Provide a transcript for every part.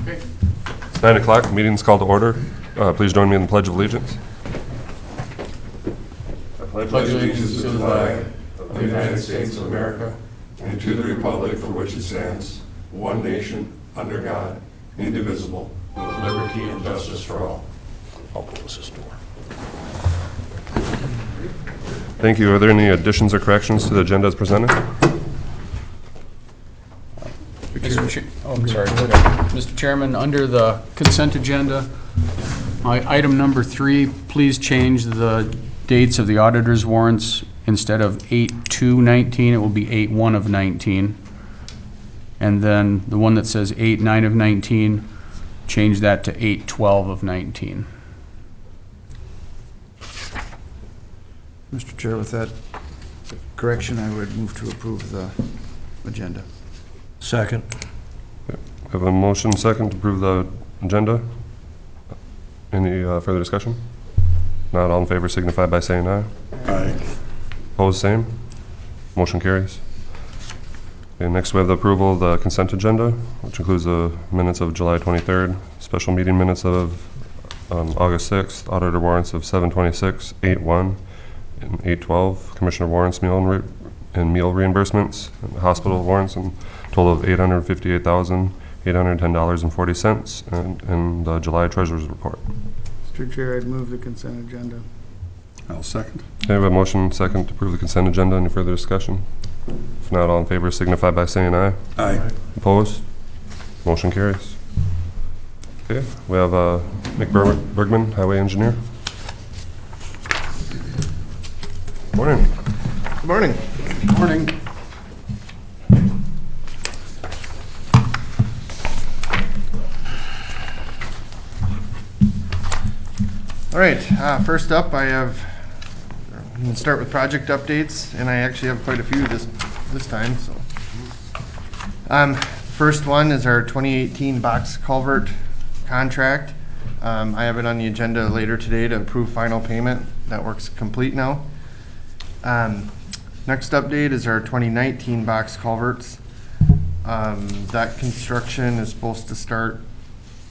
It's 9 o'clock. Meeting's called to order. Please join me in the Pledge of Allegiance. I pledge allegiance to the flag of the United States of America and to the republic for which it stands, one nation, under God, indivisible, with liberty and justice for all. I'll close this door. Thank you. Are there any additions or corrections to the agenda as presented? Mr. Chairman, under the consent agenda, item number 3, please change the dates of the auditor's warrants. Instead of 8/2/19, it will be 8/1 of 19. And then the one that says 8/9 of 19, change that to 8/12 of 19. Mr. Chair, with that correction, I would move to approve the agenda. Second. We have a motion second to approve the agenda. Any further discussion? Not all in favor signify by saying aye. Aye. Opposed, same. Motion carries. Okay, next we have the approval of the consent agenda, which includes the minutes of July 23rd, special meeting minutes of August 6th, auditor warrants of 7/26, 8/1, and 8/12, commissioner warrants, meal reimbursements, and hospital warrants, and total of $858,810.40, and the July treasurer's report. Mr. Chair, I'd move the consent agenda. I'll second. Okay, we have a motion second to approve the consent agenda. Any further discussion? If not, all in favor signify by saying aye. Aye. Opposed? Motion carries. Okay, we have Nick Bergman, highway engineer. Morning. Good morning. Morning. All right, first up, we can start with project updates, and I actually have quite a few this time. So, first one is our 2018 box culvert contract. I have it on the agenda later today to approve final payment. That work's complete now. Next update is our 2019 box culverts. That construction is supposed to start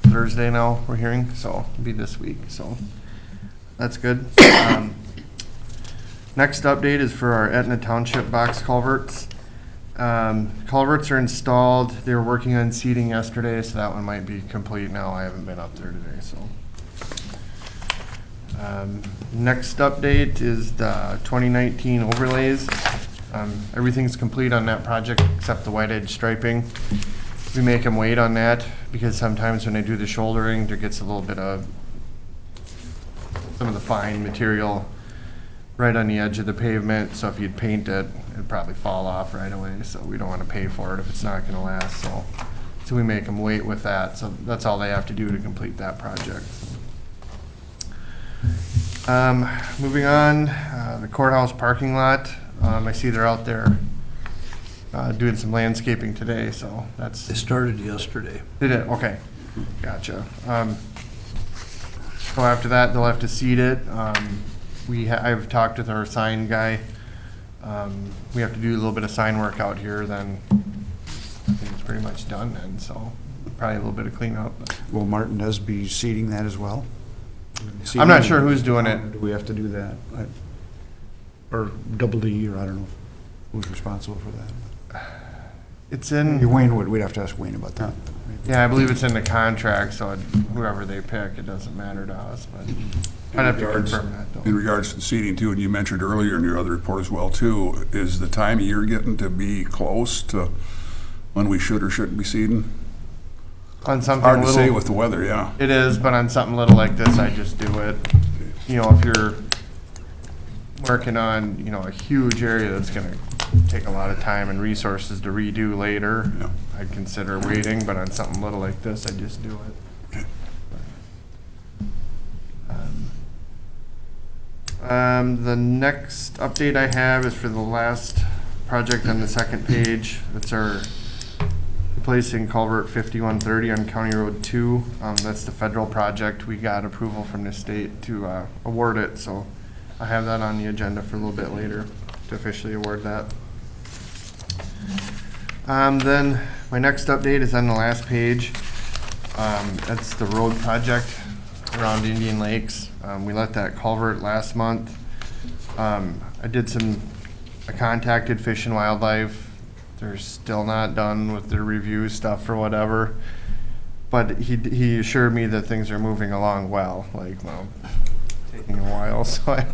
Thursday now, we're hearing, so it'll be this week. So that's good. Next update is for our Etna Township box culverts. Culverts are installed. They were working on seeding yesterday, so that one might be complete now. I haven't been up there today, so. Next update is the 2019 overlays. Everything's complete on that project except the white edge striping. We make them wait on that because sometimes when they do the shouldering, there gets a little bit of some of the fine material right on the edge of the pavement. So if you'd paint it, it'd probably fall off right away. So we don't want to pay for it if it's not going to last. So we make them wait with that. So that's all they have to do to complete that project. Moving on, the courthouse parking lot. I see they're out there doing some landscaping today, so that's... They started yesterday. Did it? Okay. Gotcha. So after that, they'll have to seed it. I've talked with our sign guy. We have to do a little bit of sign work out here, then I think it's pretty much done then, so probably a little bit of cleanup. Will Martinez be seeding that as well? I'm not sure who's doing it. Do we have to do that? Or Double D, or I don't know who's responsible for that. It's in... Wayne we'd have to ask Wayne about that. Yeah, I believe it's in the contract, so whoever they pick, it doesn't matter to us, but I'd have to confirm that though. In regards to the seeding too, and you mentioned earlier in your other report as well too, is the time of year getting to be close to when we should or shouldn't be seeding? On something Hard to little, say with the weather, yeah. it is, but on something little like this, I just do it. You know, if you're working on, you know, a huge area that's gonna take a lot of time and resources to redo later, Yeah. I'd consider waiting, but on something little like this, I just do it. The next update I have is for the last project on the second page. It's our replacing culvert 5130 on County Road 2. That's the federal project. We got approval from the state to award it, so I have that on the agenda for a little bit later to officially award that. Then my next update is on the last page. That's the road project around Indian Lakes. We let that culvert last month. I contacted Fish and Wildlife. They're still not done with their review stuff or whatever. But he assured me that things are moving along well, taking a while, so I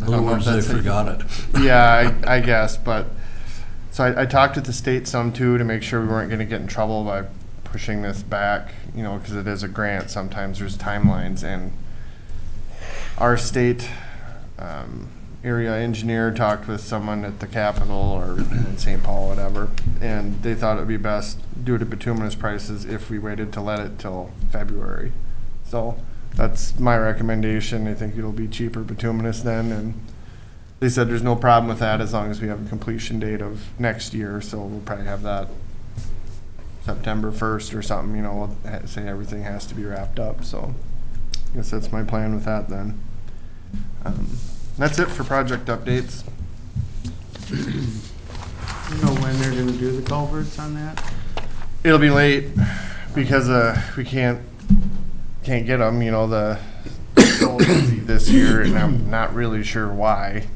don't know if They that's forgot it. Yeah, I guess, but, so I talked with the state some too, to make sure we weren't gonna get in trouble by pushing this back, because it is a grant, sometimes there's timelines, and our state, area engineer talked with someone at the Capitol or in St. Paul, whatever, and they thought it'd be best due to bituminous prices if we waited to let it till February. So that's my recommendation. I think it'll be cheaper bituminous then, and they said there's no problem with that as long as we have a completion date of next year, so we'll probably have that September 1st or something, we'll say everything has to be wrapped up, so I guess that's my plan with that then. That's it for project updates. You know when they're gonna do the culverts on that? It'll be late because we can't get them, the this year, and I'm not really sure why.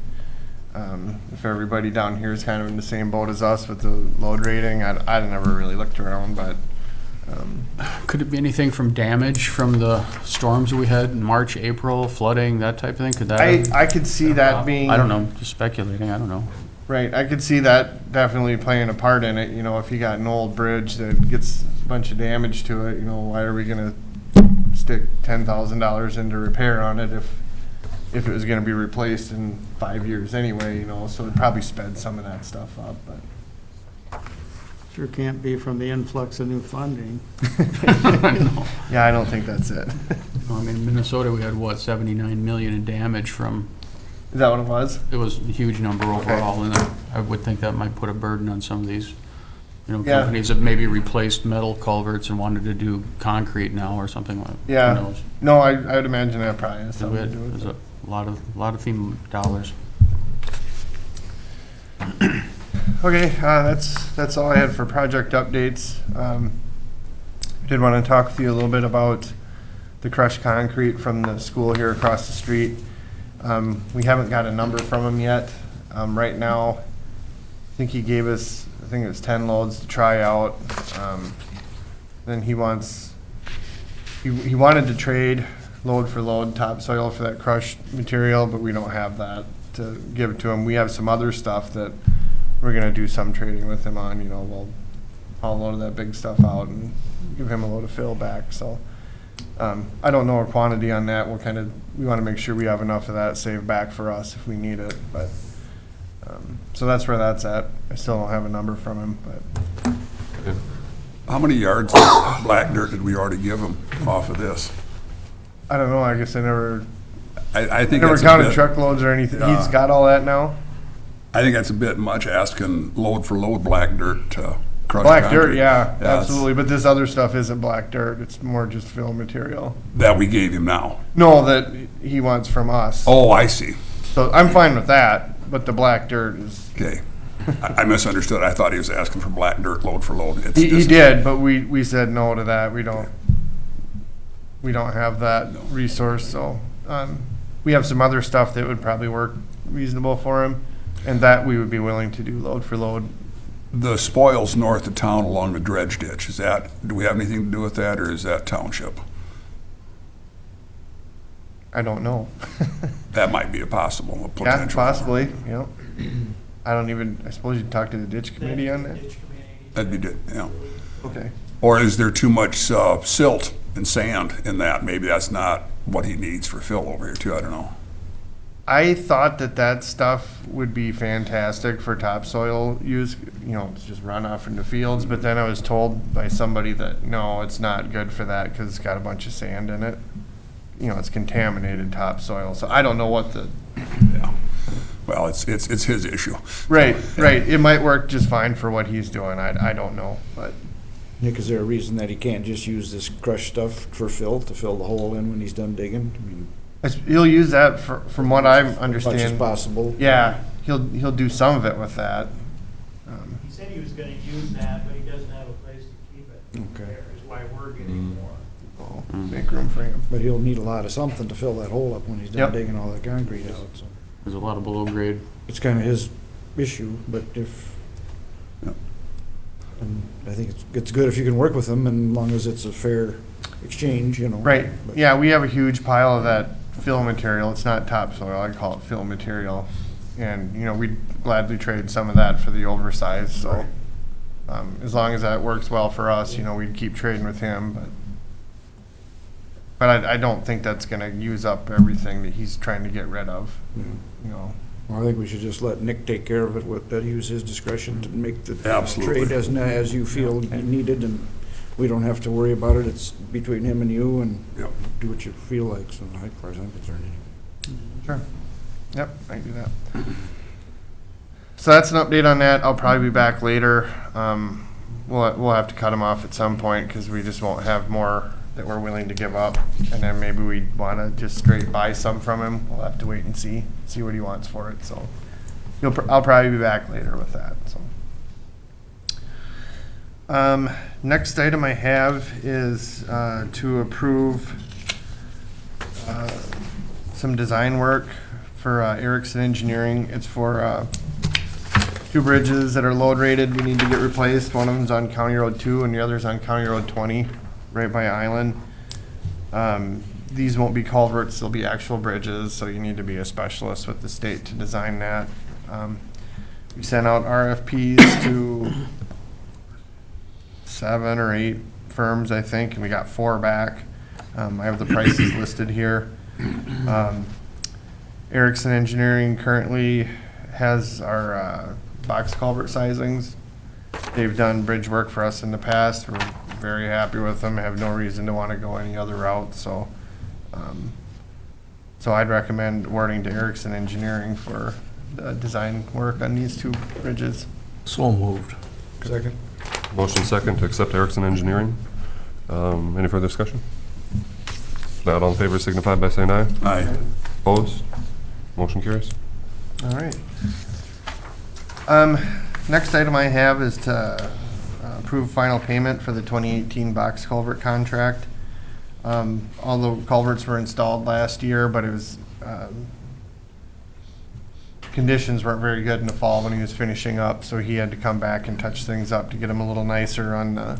If everybody down here is kind of in the same boat as us with the load rating, I never really looked around, but Could it be anything from damage from the storms we had in March, April, flooding, that type of thing? Could that have- I could see that being. I don't know, just speculating, I don't know. Right, I could see that definitely playing a part in it, if you got an old bridge that gets a bunch of damage to it, why are we gonna stick $10,000 into repair on it if it was gonna be replaced in 5 years anyway, so it probably sped some of that stuff up, but. Sure can't be from the influx of new funding. Yeah, I don't think that's it. I mean, Minnesota, we had, 79 million in damage from, Is that what it was? it was a huge number overall, and I would think that might put a burden on some of these, Yeah. companies that maybe replaced metal culverts and wanted to do concrete now or something like, who Yeah. knows? No, I would imagine that probably has So we something had, to do with there's it. a lot of FEMA dollars. Okay, that's all I had for project updates. Did want to talk with you a little bit about the crushed concrete from the school here across the street. We haven't got a number from him yet. Right now, I think he gave us, it was 10 loads to try out. Then he wanted to trade load for load topsoil for that crushed material, but we don't have that to give it to him. We have some other stuff that we're gonna do some trading with him on, we'll haul a load of that big stuff out and give him a load of fill back, so. I don't know a quantity on that, we wanna make sure we have enough of that saved back for us if we need it, but, so that's where that's at. I still don't have a number from him, but. How many yards of black dirt did we already give him off of this? I don't know, I guess I never I think never that's a counted bit, truckloads or anything. Yeah. He's got all that now? I think that's a bit much asking load for load black dirt to crush Black concrete. dirt, yeah, it's- absolutely, but this other stuff isn't black dirt, it's more just fill material. That we gave him now. No, that he wants from us. Oh, I see. So I'm fine with that, but the black dirt is, Okay. I misunderstood. I thought he was asking for black dirt load for load. It's he just- did, but we said no to that, we don't have that resource, so, we have some other stuff that would probably work reasonable for him, and that we would be willing to do load for load. The spoils north of town along the dredge ditch, do we have anything to do with that, or is that township? I don't know. That might be a possible, a Yeah, potential. possibly, yep. I suppose you'd talk to the ditch committee on that? That'd be, yeah. Okay. Or is there too much silt and sand in that? Maybe that's not what he needs for fill over here too, I don't know. I thought that stuff would be fantastic for topsoil use, it's just run off into fields, but then I was told by somebody that, no, it's not good for that because it's got a bunch of sand in it. It's contaminated topsoil, so I don't know what the. Yeah. Well, it's his issue. Right. It might work just fine for what he's doing, I don't know, but. Nick, is there a reason that he can't just use this crushed stuff for fill, to fill the hole in when he's done digging? I mean, He'll use that from what I as much as understand. possible. Yeah, he'll do some of it with that. He said he was gonna use that, but he doesn't have a place to keep it. Okay. Is why we're working anymore. So make room for him. But he'll need a lot of something to fill that hole up when he's done Yep. digging all that concrete out, so. There's a lot of below grade. It's kind of his issue, but if, Yep. and I think it's good if you can work with him, and as long as it's a fair exchange, you know. Right, But- yeah, we have a huge pile of that fill material. It's not topsoil, I call it fill material. And, you know, we'd gladly trade some of that for the oversized, so. As long as that works well for us, you know, we'd keep trading with him, but I don't think that's gonna use up everything that he's trying to get rid of, Yeah. you know. Well, I think we should just let Nick take care of it, that use his discretion to make the Absolutely. trade as you feel needed, and we don't have to worry about it. It's between him and you, and Yep. do what you feel like, so as far as I'm concerned. Sure. Yep, I can do that. So that's an update on that. I'll probably be back later. We'll have to cut him off at some point because we just won't have more that we're willing to give up. And then maybe we want to just straight buy some from him. We'll have to wait and see what he wants for it. So I'll probably be back later with that. So next item I have is to approve some design work for Erickson Engineering. It's for two bridges that are load rated. We need to get replaced. One of them's on County Road 2 and the other's on County Road 20, right by Island. These won't be culverts, they'll be actual bridges, so you need to be a specialist with the state to design that. We sent out RFPs to 7 or 8 firms, I think, and we got 4 back. I have the prices listed here. Erickson Engineering currently has our box culvert sizings. They've done bridge work for us in the past. We're very happy with them. Have no reason to want to go any other route. So, I'd recommend awarding to Erickson Engineering for the design work on these 2 bridges. So moved. Second? Motion second to accept Erickson Engineering. Any further discussion? If not, all in favor signify by saying aye. Aye. Opposed? Motion carries. All right. Next item I have is to approve final payment for the 2018 box culvert contract. All the culverts were installed last year, but it was, conditions weren't very good in the fall when he was finishing up, so he had to come back and touch things up to get them a little nicer on the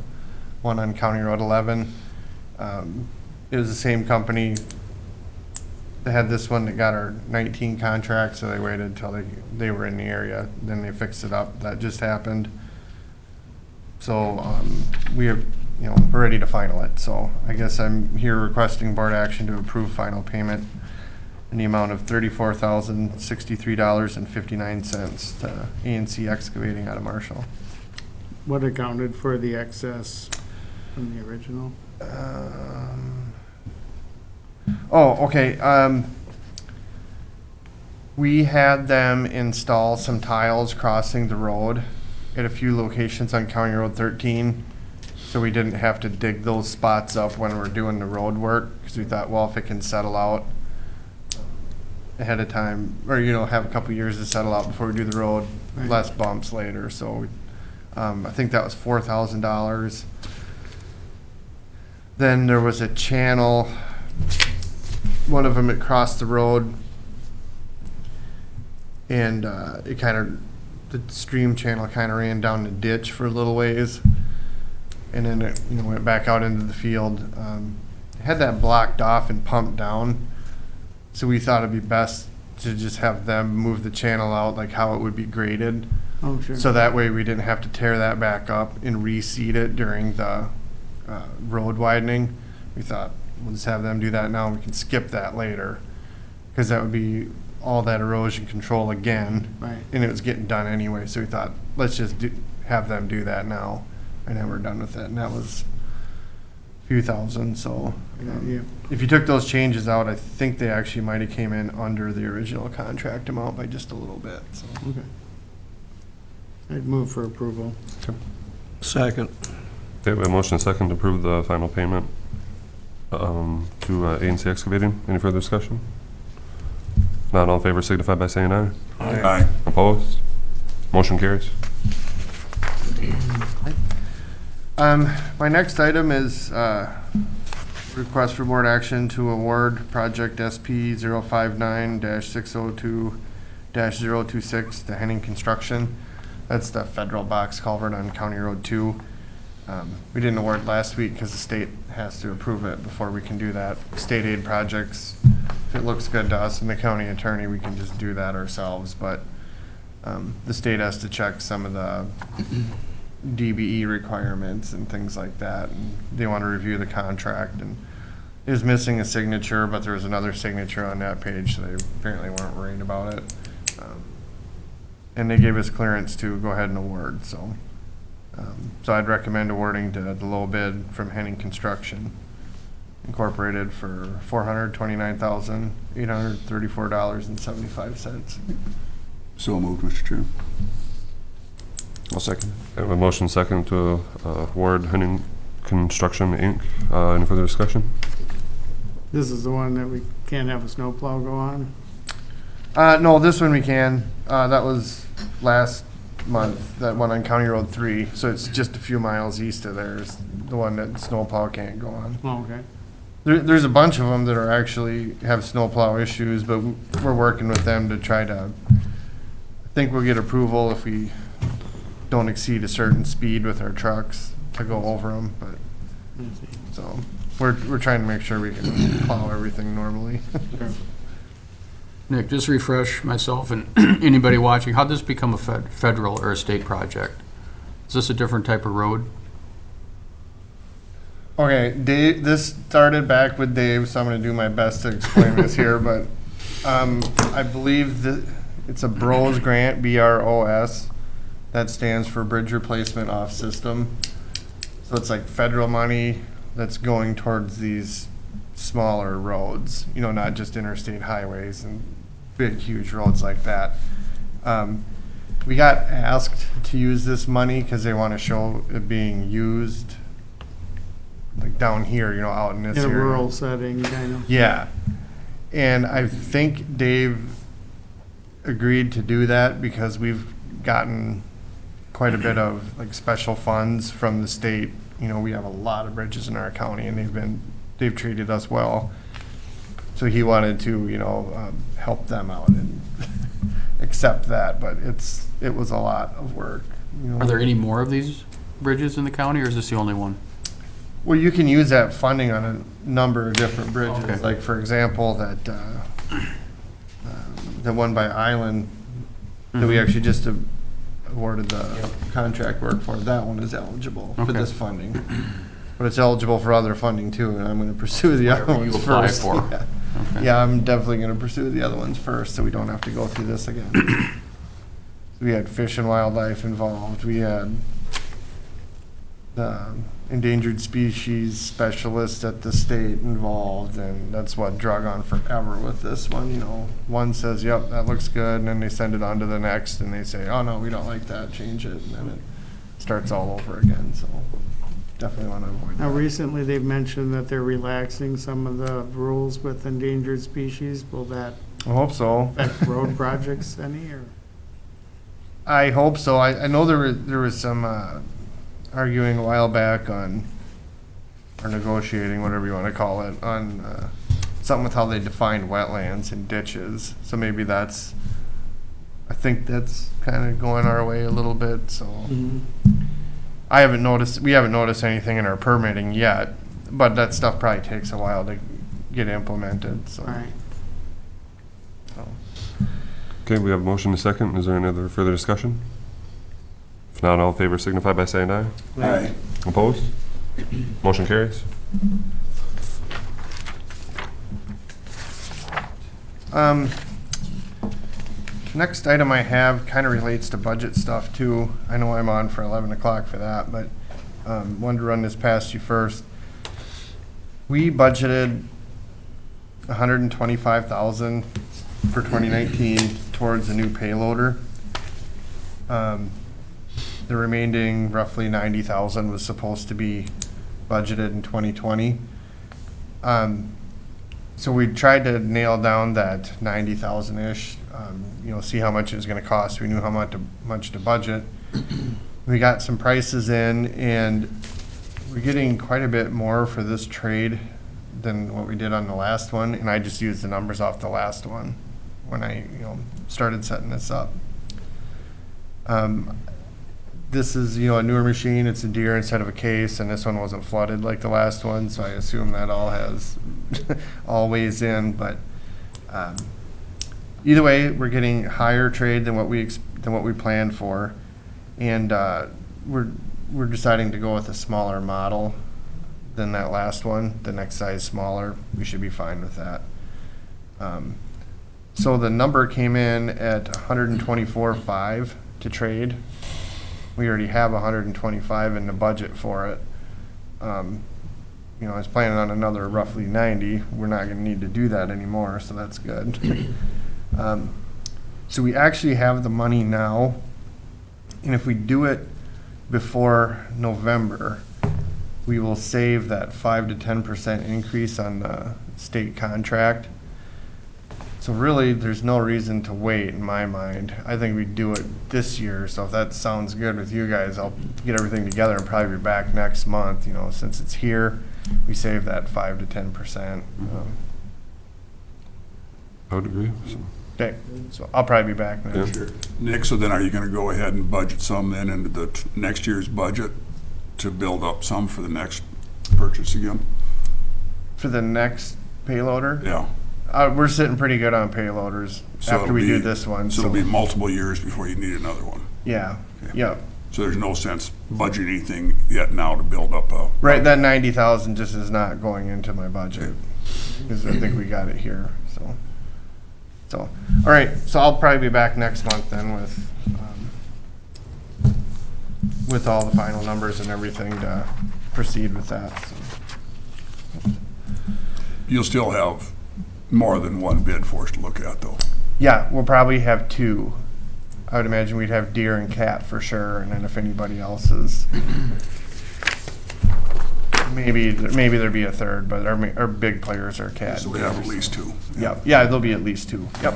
one on County Road 11. It was the same company that had this one that got our 19 contract, so they waited until they were in the area, then they fixed it up. That just happened. So we have, you know, we're ready to final it. So I guess I'm here requesting board action to approve final payment in the amount of $34,063.59 to A&C Excavating out of Marshall. What accounted for the excess from the original? Oh, okay. We had them install some tiles crossing the road at a few locations on County Road 13. So we didn't have to dig those spots up when we're doing the road work, because we thought, well, if it can settle out ahead of time, or, you know, have a couple years to settle out before we do the road, Right. less bumps later. So I think that was $4,000. Then there was a channel, one of them it crossed the road, and it kind of, the stream channel kind of ran down the ditch for a little ways, and then it, you know, went back out into the field. Had that blocked off and pumped down, so we thought it'd be best to just have them move the channel out like how it would be graded, Oh, sure. so that way we didn't have to tear that back up and reseed it during the road widening. We thought, we'll just have them do that now, and we can skip that later, because that would be all that erosion control again. Right. And it was getting done anyway, so we thought, let's just have them do that now, and then we're done with it. And that was a few thousand, so. Yeah. If you took those changes out, I think they actually might have came in under the original contract amount by just a little bit, so. Okay. I'd move for approval. Second. Okay, we have motion second to approve the final payment to A&C Excavating. Any further discussion? If not, all in favor signify by saying aye. Aye. Opposed? Motion carries. My next item is, request for board action to award project SP 059-602-026 to Henning Construction. That's the federal box culvert on County Road 2. We didn't award last week because the state has to approve it before we can do that. State aid projects, if it looks good to us and the county attorney, we can just do that ourselves, but the state has to check some of the DBE requirements and things like that, and they want to review the contract, and it was missing a signature, but there was another signature on that page, so they apparently weren't worried about it. And they gave us clearance to go ahead and award, so. So I'd recommend awarding to the low bid from Henning Construction Incorporated for $429,834.75. So moved, Mr. Chair. I'll second. I have a motion second to award Henning Construction, Inc. Any further discussion? This is the one that we can't have a snowplow go on? No, this one we can. That was last month, that one on County Road 3, so it's just a few miles east of there is the one that snowplow can't go on. Oh, okay. There's a bunch of them that are actually have snowplow issues, but we're working with them to try to, I think we'll get approval if we don't exceed a certain speed with our trucks to go over them, but, so, we're trying to make sure we can plow everything normally. Nick, just refresh myself and anybody watching, how'd this become a federal or a state project? Is this a different type of road? Okay, Dave, this started back with Dave, so I'm gonna do my best to explain this here, but, I believe that it's a BROS grant, BROS. That stands for Bridge Replacement Off System. So it's like federal money that's going towards these smaller roads, you know, not just interstate highways and big, huge roads like that. We got asked to use this money because they want to show it being used like down here, you know, out in this In a area. rural setting, kind of. Yeah. And I think Dave agreed to do that because we've gotten quite a bit of like special funds from the state. You know, we have a lot of bridges in our county and they've treated us well. So he wanted to, you know, help them out and accept that, but it was a lot of work. You know? Are there any more of these bridges in the county, or is this the only one? Well, you can use that funding on a number of different bridges. Okay. Like, for example, that the one by Island that we actually just awarded the contract work for, that one is eligible for Okay. this funding. But it's eligible for other funding too, and I'm gonna pursue the other Whatever you ones apply first. for. Yeah. Okay. Yeah, I'm definitely gonna pursue the other ones first, so we don't have to go through this again. We had Fish and Wildlife involved, we had the endangered species specialist at the state involved, and that's what drug on forever with this one, you know. One says, yep, that looks good, and then they send it on to the next, and they say, oh no, we don't like that, change it, and then it starts all over again, so definitely want to avoid Now, that. recently, they've mentioned that they're relaxing some of the rules with endangered species. Will that I hope so. affect road projects any, or? I hope so. I know there was some arguing a while back on, or negotiating, whatever you want to call it, on something with how they defined wetlands and ditches. So maybe I think that's kind of going our way a little bit, so. We haven't noticed anything in our permitting yet, but that stuff probably takes a while to get implemented, so. All right. so. Okay, we have a motion to second. Is there any other further discussion? If not, all in favor signify by saying aye. Aye. Opposed? Motion carries. Next item I have kind of relates to budget stuff too. I know I'm on for 11 o'clock for that, but wanted to run this past you first. We budgeted $125,000 for 2019 towards a new payloader. The remaining roughly $90,000 was supposed to be budgeted in 2020. So we tried to nail down that 90,000-ish, you know, see how much it was gonna cost. We knew how much to budget. We got some prices in, and we're getting quite a bit more for this trade than what we did on the last one, and I just used the numbers off the last one when I, started setting this up. This is, a newer machine, it's a Deere instead of a case, and this one wasn't flooded like the last one, so I assume that all has, all weighs in, but, either way, we're getting higher trade than what we planned for, and, we're deciding to go with a smaller model than that last one, the next size smaller, we should be fine with that. So the number came in at 124.5 to trade. We already have 125 in the budget for it. I was planning on another roughly 90. We're not gonna need to do that anymore, so that's good. So we actually have the money now, and if we do it before November, we will save that 5 to 10% increase on the state contract. So really, there's no reason to wait in my mind. I think we do it this year, so if that sounds good with you guys, I'll get everything together and probably be back next month. Since it's here, we save that 5 to 10%. I would agree. Okay, so I'll probably be back next year. Nick, so then are you gonna go ahead and budget some then into the next year's budget to build up some for the next purchase again? For the next payloader? Yeah. We're sitting pretty good on payloaders So after we it'll do be- this one. So it'll be multiple years before you need another one. Yeah, Okay. yeah. So there's no sense budgeting anything yet now to build up a. Right, that 90,000 just is not going into my budget, because I think we got it here, so. All right, so I'll probably be back next month then with all the final numbers and everything to proceed with that, so. You'll still have more than one bid for us to look at though. Yeah, we'll probably have two. I would imagine we'd have deer and cat for sure, and then if anybody else is, maybe there'd be a third, but our big players are cat. So we have at least two. Yep, yeah, there'll be at least two, yep.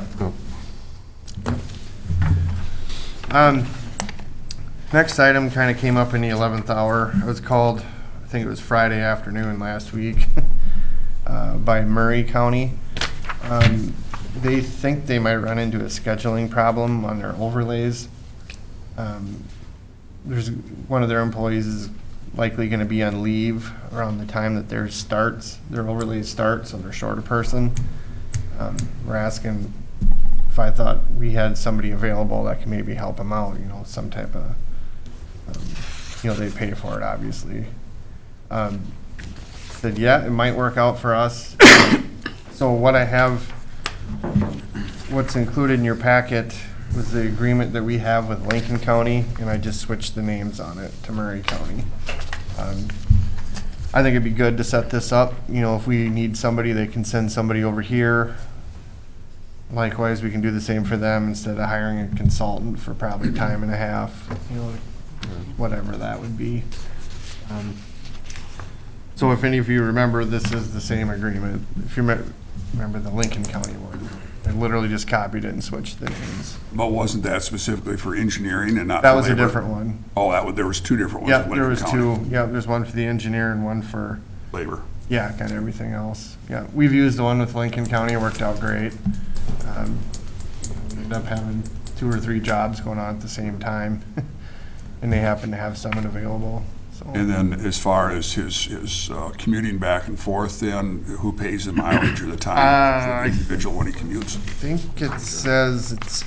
Next item kind of came up in the 11th hour. I was called, I think it was Friday afternoon last week, by Murray County. They think they might run into a scheduling problem on their overlays. There's one of their employees is likely going to be on leave around the time that their overlays start, so they're short a person. We're asking if I thought we had somebody available that can maybe help them out, some type of, they pay for it, obviously. Said, yeah, it might work out for us. So what's included in your packet was the agreement that we have with Lincoln County, and I just switched the names on it to Murray County. I think it'd be good to set this up. If we need somebody, they can send somebody over here. Likewise, we can do the same for them instead of hiring a consultant for probably time and a half, whatever that would be. So if any of you remember, this is the same agreement. If you remember the Lincoln County one, I literally just copied it and switched the names. But wasn't that specifically for engineering and not for That was a labor? different one. Oh, there was two different ones. Yeah, in there Lincoln was County. two. Yeah, there's one for the engineer and one for, Labor. yeah, kind of everything else. Yeah, we've used the one with Lincoln County. It worked out great. We ended up having 2 or 3 jobs going on at the same time, and they happened to have someone available. So. And then as far as his commuting back and forth, then who pays the mileage or the time for the individual when he commutes? I think it says it's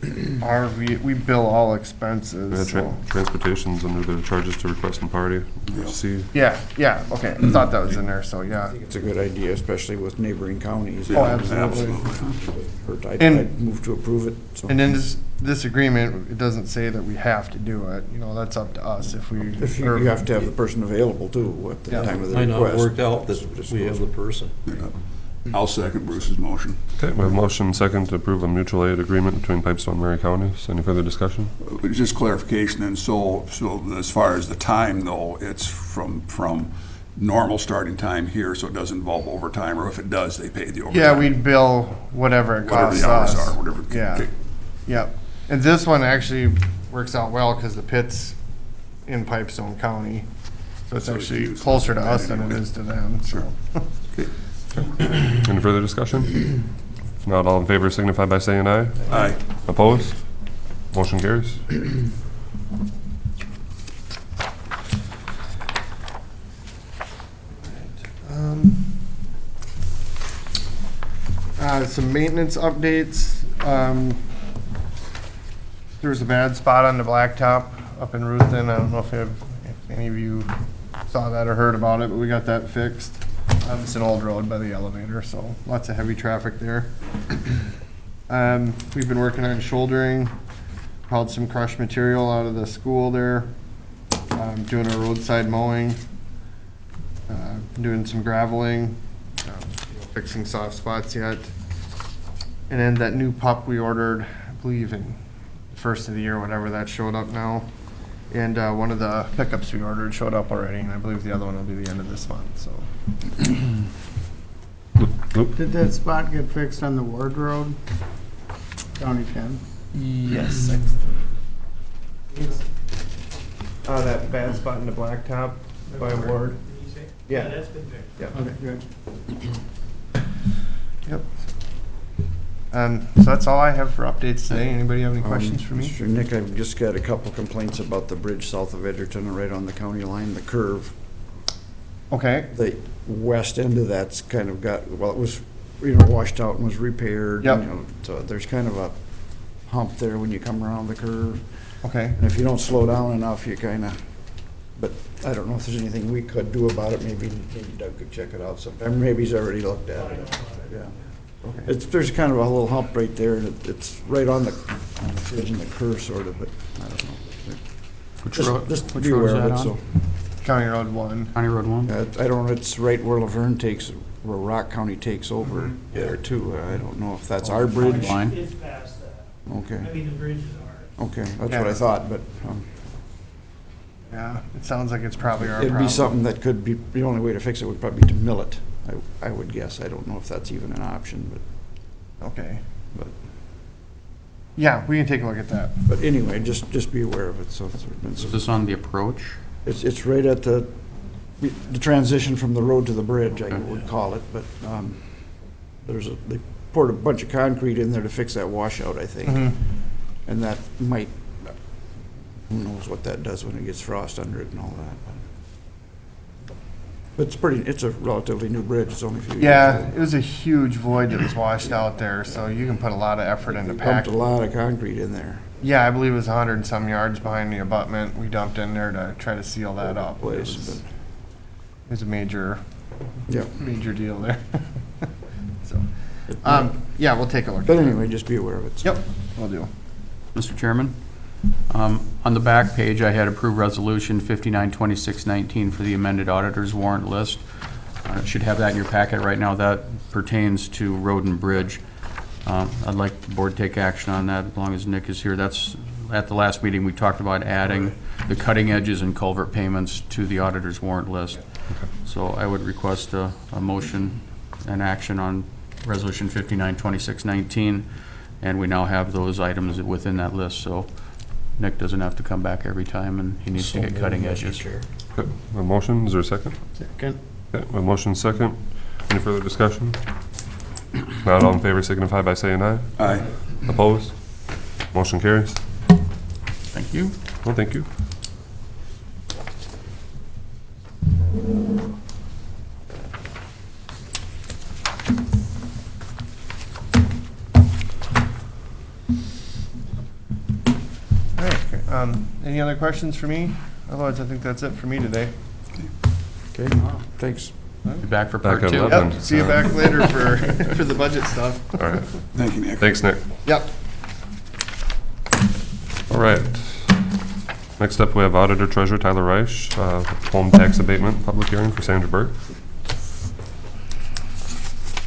we bill all expenses. So. Transportation's under the charges to request and party. See, Yeah, okay. I thought that was in there, so yeah. It's a good idea, especially with neighboring counties. Oh, absolutely. I'd move to approve it. So. And in this agreement, it doesn't say that we have to do it. That's up to us if we. If you have to have the person available too at the Yeah. time of the Might not request. have worked out that we have the person. I'll second Bruce's motion. okay, we have a motion second to approve a mutual aid agreement between Pipestone and Murray counties. Any further discussion? Just clarification, and so as far as the time though, it's from normal starting time here, so it doesn't involve overtime, or if it does, they pay the overtime. Yeah, we'd bill whatever it Whatever costs the hours us. are, whatever. Yeah. Okay. Yep. And this one actually works out well because the pit's in Pipestone County. So it's So we actually use closer to that us than it anyway. is to them, so. Any further discussion? If not, all in favor signify by saying aye. Aye. Opposed? Motion carries. Some maintenance updates. There was a bad spot on the blacktop up in Ruthin. I don't know if any of you saw that or heard about it, but we got that fixed. It's an old road by the elevator, so lots of heavy traffic there. We've been working on shouldering, hauled some crushed material out of the school there, doing a roadside mowing, doing some graveling, fixing soft spots yet. And then that new pup we ordered, I believe in the first of the year, whatever, that showed up now. And one of the pickups we ordered showed up already, and I believe the other one will be the end of this month, so. Did that spot get fixed on the Ward Road? County 10? Yes. That bad spot in the blacktop by Ward. Yeah. that's been fixed. Yep. Okay, good. Yep. So that's all I have for updates today. Anybody have any questions for me? Mr. Nick, I've just got a couple complaints about the bridge south of Edgerton, right on the county line, the curve. Okay. The west end of that's kind of got, well, it was, washed out and was repaired. Yep. So there's kind of a hump there when you come around the curve. Okay. And if you don't slow down enough, you kind of, but I don't know if there's anything we could do about it. Maybe Doug could check it out sometime. Maybe he's already looked at it. Yeah. Okay. There's kind of a little hump right there, and it's right on the edge of the curve, sort of, but I don't know. Which road, Just which be road is aware of that it, on? so. County Road 1. County Road 1? I don't know, it's right where Laverne takes, where Rock County takes over there too. I don't know if that's our bridge. Line? It's past that. Okay, I mean, the bridge is ours. okay, that's what I thought, but Yeah, it sounds like it's probably our it'd problem. be something that could be, the only way to fix it would probably be to mill it, I would guess. I don't know if that's even an option, Okay. but Yeah, we can take a look at that. anyway, just be aware of it, so. It's been Is some- this on the approach? It's right at the transition from the road to the bridge, I would call it, but they poured a bunch of concrete in there to fix that washout, I think. Mhm. And that might, who knows what that does when it gets frost under it and all that. But it's a relatively new bridge, it's only a few years Yeah, old. it was a huge void that was washed out there, so you can put a lot of effort into Pumped packing. a lot of concrete in there. Yeah, I believe it was 100 and some yards behind the abutment. We dumped in there to try to seal that up. It Place, was a major Yeah, deal there. So, yeah, we'll take a look. but at it. anyway, just be aware of it. so. Yep, we'll do. Mr. Chairman, on the back page, I had approved resolution 592619 for the amended auditor's warrant list. Should have that in your packet right now. That pertains to road and bridge. I'd like the board to take action on that as long as Nick is here. That's, at the last meeting, we talked about adding the cutting edges and culvert payments to the auditor's warrant list. So I would request a motion and action on resolution 592619, and we now have those items within that list, so Nick doesn't have to come back every time, and he needs to get cutting edges. Okay, a motion, is there a second? Second. Okay, a motion second. Any further discussion? Not all in favor signify by saying aye. Aye. Opposed? Motion carries. Thank you. Well, thank you. All right, any other questions for me? Otherwise, I think that's it for me today. Okay, thanks. Be back for Back part at two. 11. Yep, see you back later for the budget stuff. All right. Thank you, Nick. Thanks, Nick. Yep. All right. Next up, we have Auditor Treasurer Tyler Reich, home tax abatement, public hearing for Sandra Burke.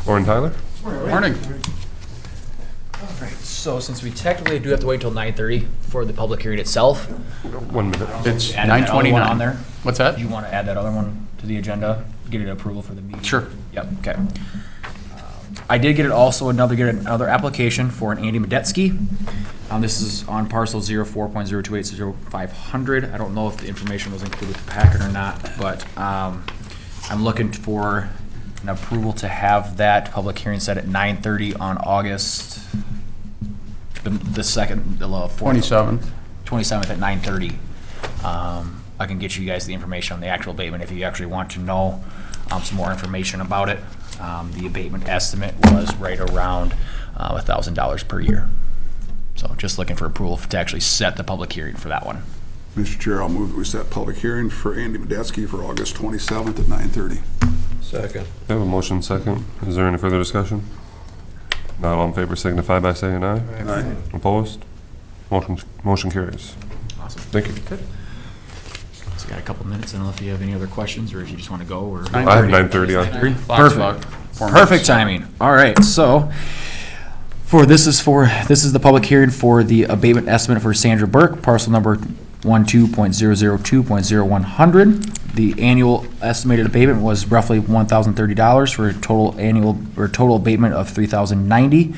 Morning, Tyler. Morning. So since we technically do have to wait till 9:30 for the public hearing itself, 1 minute. It's add that other one 9:29. on there. What's that? Do you want to add that other one to the agenda, get it approval for the meeting? Sure. Yep, okay. I did get another application for an Andy Medetsky. This is on parcel 04.0280500. I don't know if the information was included with the packet or not, but I'm looking for an approval to have that public hearing set at 9:30 on August, the second, the 27th. 27th at 9:30. I can get you guys the information on the actual abatement if you actually want to know some more information about it. The abatement estimate was right around $1,000 per year. So just looking for approval to actually set the public hearing for that one. Mr. Chair, I'll move that we set public hearing for Andy Medeski for August 27th at 9:30. Second. I have a motion second. Is there any further discussion? Not all in favor signify by saying aye. Aye. Opposed? Motion carries. Awesome. Thank you. Good. So got a couple minutes. I don't know if you have any other questions or if you just want to go or. I have 9:30 on. Perfect. Perfect timing. All right, so this is the public hearing for the abatement estimate for Sandra Burke, parcel number 12.002.0100. The annual estimated abatement was roughly $1,030 for a total abatement of $3,090.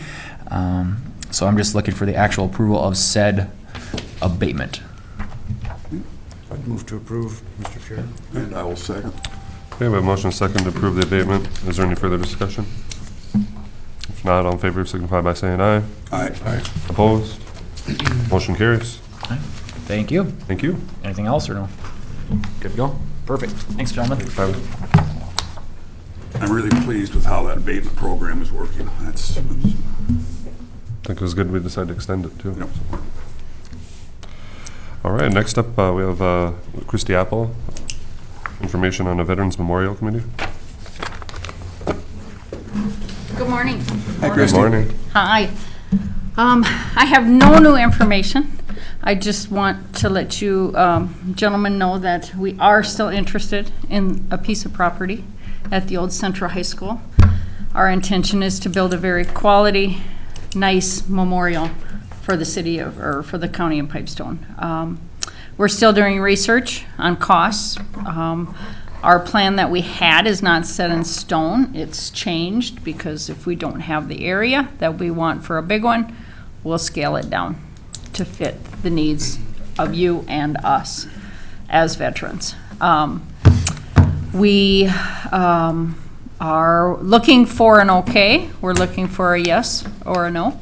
So I'm just looking for the actual approval of said abatement. I'd move to approve, Mr. Chair. And I will second. Okay, we have a motion second to approve the abatement. Is there any further discussion? If not, all in favor signify by saying aye. Aye. Opposed? Motion carries. Thank you. Thank you. Anything else or no? Good to go? Perfect. Thanks, gentlemen. I'm really pleased with how that abatement program is working. I think it was good we decided to extend it too. Yep. All right, next up we have Christy Apple, information on the Veterans Memorial Committee. Good morning. Good morning. Hi. I have no new information. I just want to let you gentlemen know that we are still interested in a piece of property at the old Central High School. Our intention is to build a very quality, nice memorial for the city of, or for the county of Pipestone. We're still doing research on costs. Our plan that we had is not set in stone. It's changed because if we don't have the area that we want for a big one, we'll scale it down to fit the needs of you and us as veterans. We are looking for an okay. We're looking for a yes or a no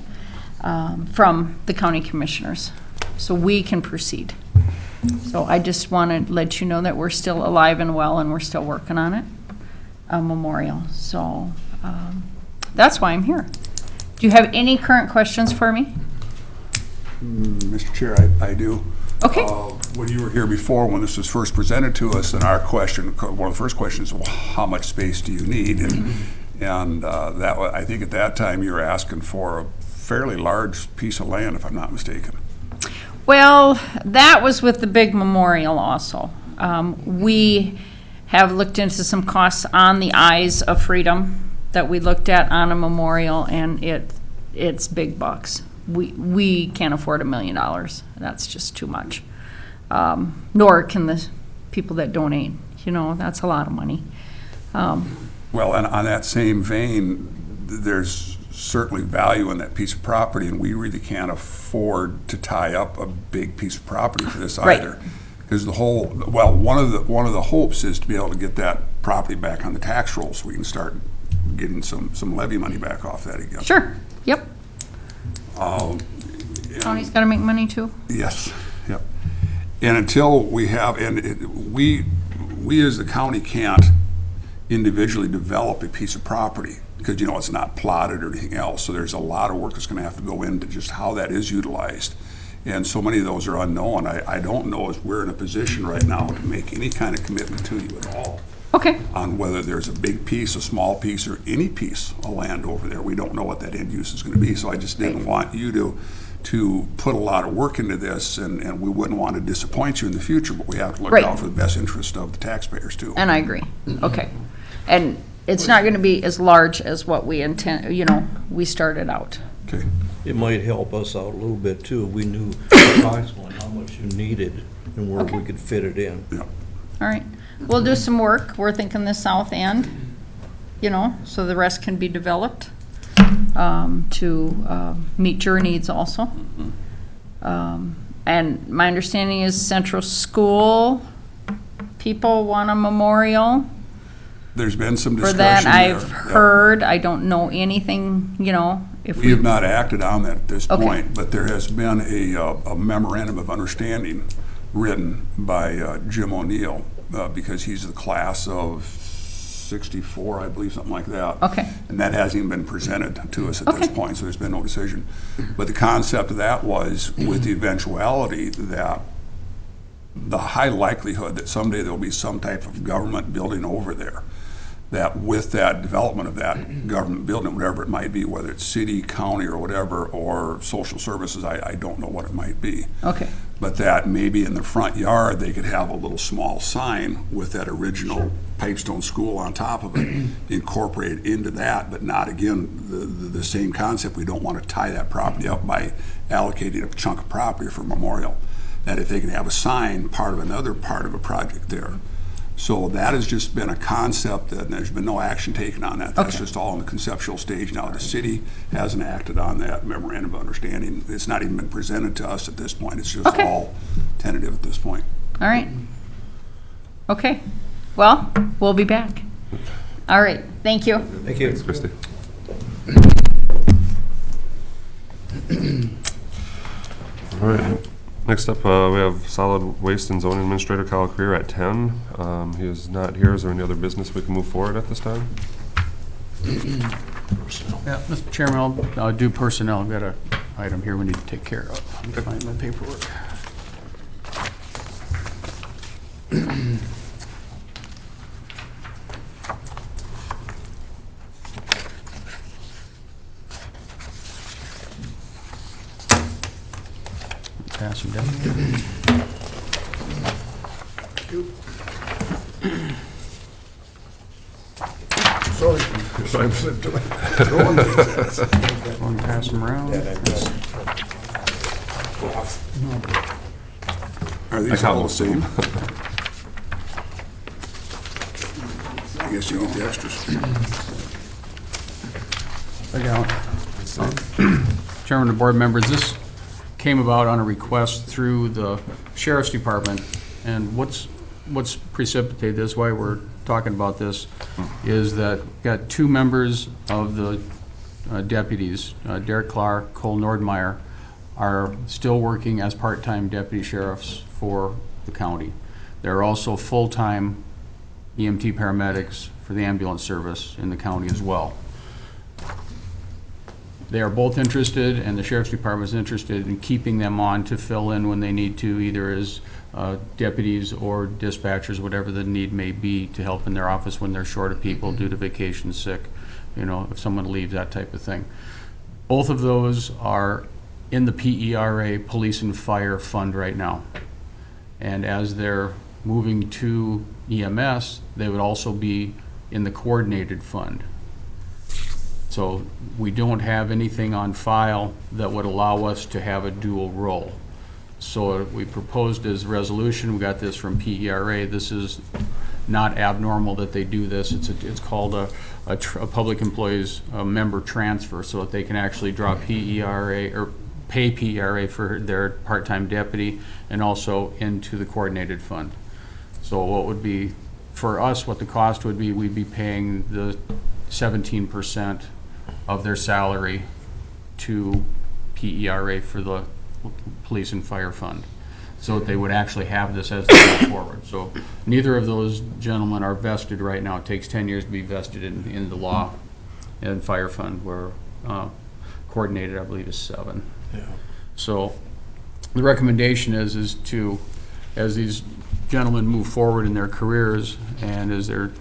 from the county commissioners, so we can proceed. So I just want to let you know that we're still alive and well and we're still working on it, a memorial. So that's why I'm here. Do you have any current questions for me? Mr. Chair, I do. Okay. When you were here before, when this was first presented to us, and our question, one of the first questions was, well, how much space do you need? And that I think at that time you were asking for a fairly large piece of land, if I'm not mistaken. Well, that was with the big memorial also. We have looked into some costs on the Eyes of Freedom that we looked at on a memorial, and it's big bucks. We can't afford $1 million. That's just too much. Nor can the people that donate. You know, that's a lot of money. Well, and on that same vein, there's certainly value in that piece of property, and we really can't afford to tie up a big piece of property for this either. Because one of the hopes is to be able to get that property back on the tax roll so we can start getting some levy money back off that again. Sure. Yep. County's got to make money too. Yes. Yep. And until we have, we as the county can't individually develop a piece of property because, you know, it's not plotted or anything else. So there's a lot of work that's going to have to go into just how that is utilized. And so many of those are unknown. I don't know if we're in a position right now to make any kind of commitment to you at all. Okay. On whether there's a big piece, a small piece, or any piece of land over there. We don't know what that end use is going to be. So I just didn't want you to put a lot of work into this, and we wouldn't want to disappoint you in the future, but we have to look out for the best interest of the taxpayers too. And I agree. Okay. And it's not going to be as large as what we intend, you know, we started out. Okay. It might help us out a little bit too. We knew approximately how much you needed and where we could fit it in. Yeah. All right. We'll do some work. We're thinking the south end, you know, so the rest can be developed to meet your needs also. And my understanding is Central School people want a memorial There's been some for discussion that. there. I've Yep. heard, I don't know anything, if We have not acted on that at this Okay. point, but there has been a memorandum of understanding written by Jim O'Neill, because he's the class of 64, I believe, something like that. Okay. And that hasn't even been presented to us at this Okay. point, so there's been no decision. But the concept of that was with the eventuality that the high likelihood that someday there'll be some type of government building over there, that with that development of that government building, whatever it might be, whether it's city, county, or whatever, or social services, I don't know what it might be. Okay, But that maybe in the front yard, they could have a little small sign with that original Pipestone school on top of it, incorporated into that, but not, again, the same concept. We don't want to tie that property up by allocating a chunk of property for memorial. That if they can have a sign, part of another part of a project there. So that has just been a concept, and there's been no action taken on that. That's Okay. just all in the conceptual stage now. The city hasn't acted on that memorandum of understanding. It's not even been presented to us at this point. It's just Okay. all tentative at this point. all right. Okay, well, we'll be back. All right, thank you. Thank you. Thanks, Christie. All right, next up, we have Solid Waste and Zoning Administrator Kyle Creer at 10. He is not here. Is there any other business we can move forward at this time? Yeah, Mr. Chairman, I'll do personnel. I've got an item here we need to take care of. Let me find my paperwork. Pass them down. Sorry. Sorry, I'm throwing things. Want to pass them around? Are these all the same? I guess you get the extras. I got Chairman and board members, this came about on a request through the Sheriff's Department, and what's precipitated this, why we're talking about this, is that got two members of the deputies, Derek Clark, Cole Nordmeyer, are still working as part-time deputy sheriffs for the county. They're also full-time EMT paramedics for the ambulance service in the county as well. They are both interested, and the Sheriff's Department is interested in keeping them on to fill in when they need to, either as deputies or dispatchers, whatever the need may be, to help in their office when they're short of people due to vacation, sick, if someone leaves, that type of thing. Both of those are in the PERA Police and Fire Fund right now. And as they're moving to EMS, they would also be in the coordinated fund. So we don't have anything on file that would allow us to have a dual role. So we proposed as resolution, we got this from PERA, this is not abnormal that they do this. It's called a public employees member transfer, so that they can actually draw PERA or pay PERA for their part-time deputy and also into the coordinated fund. So what would be, for us, what the cost would be, we'd be paying the 17% of their salary to PERA for the police and fire fund, so that they would actually have this as they go forward. So neither of those gentlemen are vested right now. It takes 10 years to be vested in the law and fire fund, where coordinated, I believe, is 7. Yeah. So the recommendation is to, as these gentlemen move forward in their careers, and as they're,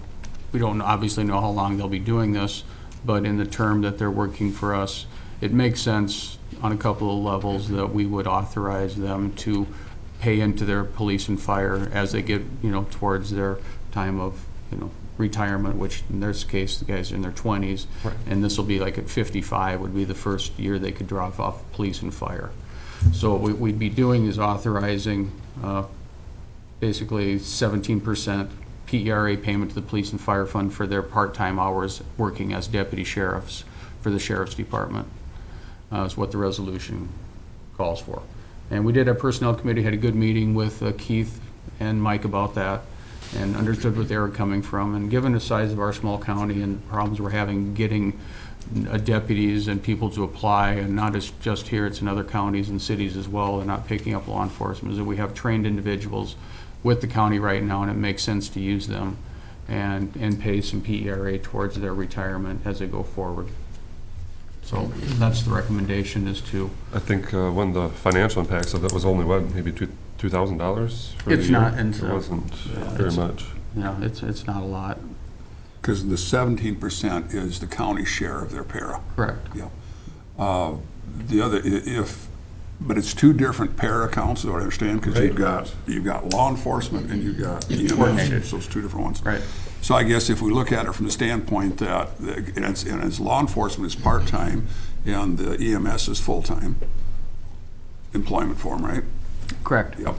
we don't obviously know how long they'll be doing this, but in the term that they're working for us, it makes sense on a couple of levels that we would authorize them to pay into their police and fire as they get, towards their time of, retirement, which in this case, the guys are in their 20s. Right. And this will be like at 55 would be the first year they could drop off police and fire. So what we'd be doing is authorizing basically 17% PERA payment to the police and fire fund for their part-time hours working as deputy sheriffs for the Sheriff's Department. Is what the resolution calls for. And we did, our personnel committee had a good meeting with Keith and Mike about that, and understood what they were coming from. And given the size of our small county and problems we're having getting deputies and people to apply, and not as just here, it's in other counties and cities as well, and not picking up law enforcement, is that we have trained individuals with the county right now, and it makes sense to use them and pay some PERA towards their retirement as they go forward. So that's the recommendation, is to. I think when the financial impacts of that was only, what, maybe $2,000 for the It's year? not, and It wasn't very much. Yeah, it's not a lot. Because the 17% is the county share of their para. Correct. Yeah. The other, but it's two different para accounts, so I understand, because you've got law enforcement and you've got EMS, so it's two different ones. Right. So I guess if we look at it from the standpoint that, and it's law enforcement is part-time and the EMS is full-time employment form, right? Correct. Yep.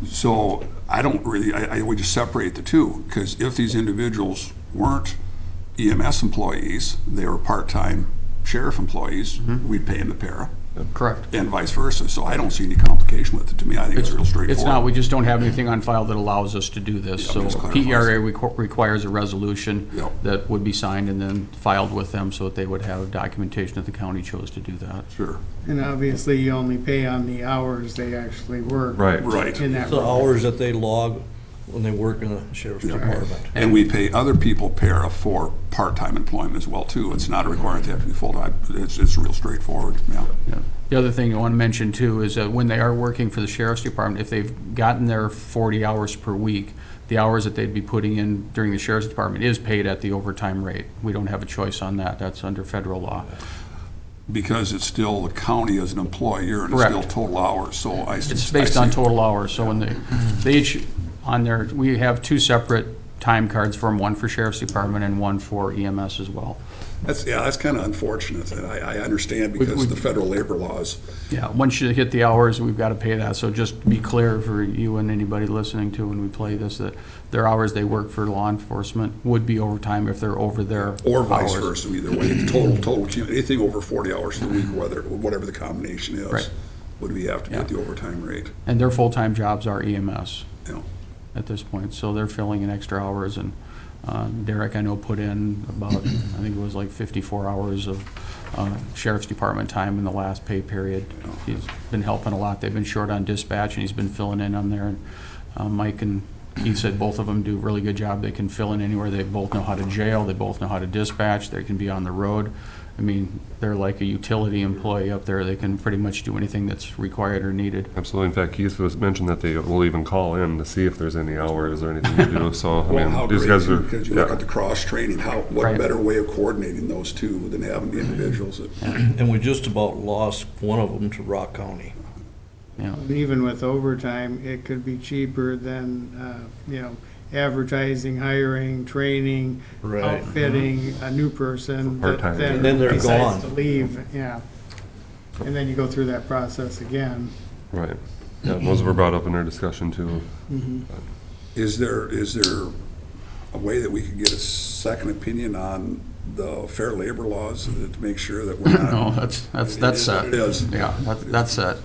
So I don't really, I would just separate the two, because if these individuals weren't EMS employees, they were part-time sheriff employees, we'd pay them the para. Correct. And vice versa. So I don't see any complication with it. To me, I think it's real straightforward. It's not, we just don't have anything on file that allows us to do this. Yeah, So just clarifies. PERA requires a resolution Yep. that would be signed and then filed with them, so that they would have documentation that the county chose to do that. Sure. And obviously, you only pay on the hours they actually work. Right. Right. In that The regard. hours that they log when they work in the sheriff's department. And we pay other people para for part-time employment as well, too. It's not a requirement to have to be full-time. It's real straightforward, yeah. Yeah. The other thing I want to mention too is that when they are working for the sheriff's department, if they've gotten their 40 hours per week, the hours that they'd be putting in during the sheriff's department is paid at the overtime rate. We don't have a choice on that. That's under federal law. Because it's still the county as an employer and it's Correct. still total hours, so I. It's based on total hours, so when they each, on their, we have two separate time cards for them, one for sheriff's department and one for EMS as well. That's kind of unfortunate, and I understand because of the federal labor laws. Yeah, once you hit the hours, we've got to pay that, so just to be clear for you and anybody listening to when we play this, that their hours they work for law enforcement would be overtime if they're over their Or vice hours. versa, either way, total, anything over 40 hours a week, whatever the combination is, Right. would we have to get Yeah. the overtime rate, And their full-time jobs are EMS you know? at this point, so they're filling in extra hours, and Derek, I know, put in about, I think it was like 54 hours of sheriff's department time in the last pay period. He's been helping a lot. They've been short on dispatch, and he's been filling in on there. And Mike and Keith said both of them do a really good job. They can fill in anywhere. They both know how to jail. They both know how to dispatch. They can be on the road. I mean, they're like a utility employee up there. They can pretty much do anything that's required or needed. Absolutely. In fact, Keith was mentioned that they will even call in to see if there's any hours or anything to do. So, I Well, how mean, these great, guys are, because you look yeah, at the cross-training, what Right. better way of coordinating those two than having the individuals that, And we just about lost one of them to Rock County. Yeah. And even with overtime, it could be cheaper than, advertising, hiring, training, Right. outfitting a new person. that Part-time. And then they're decides gone. to leave, yeah. And then you go through that process again. right. Yeah, those were brought up in our discussion too. is there a way that we could get a second opinion on the fair labor laws to make sure that we're not? No, that's set. It is. Yeah, that's set.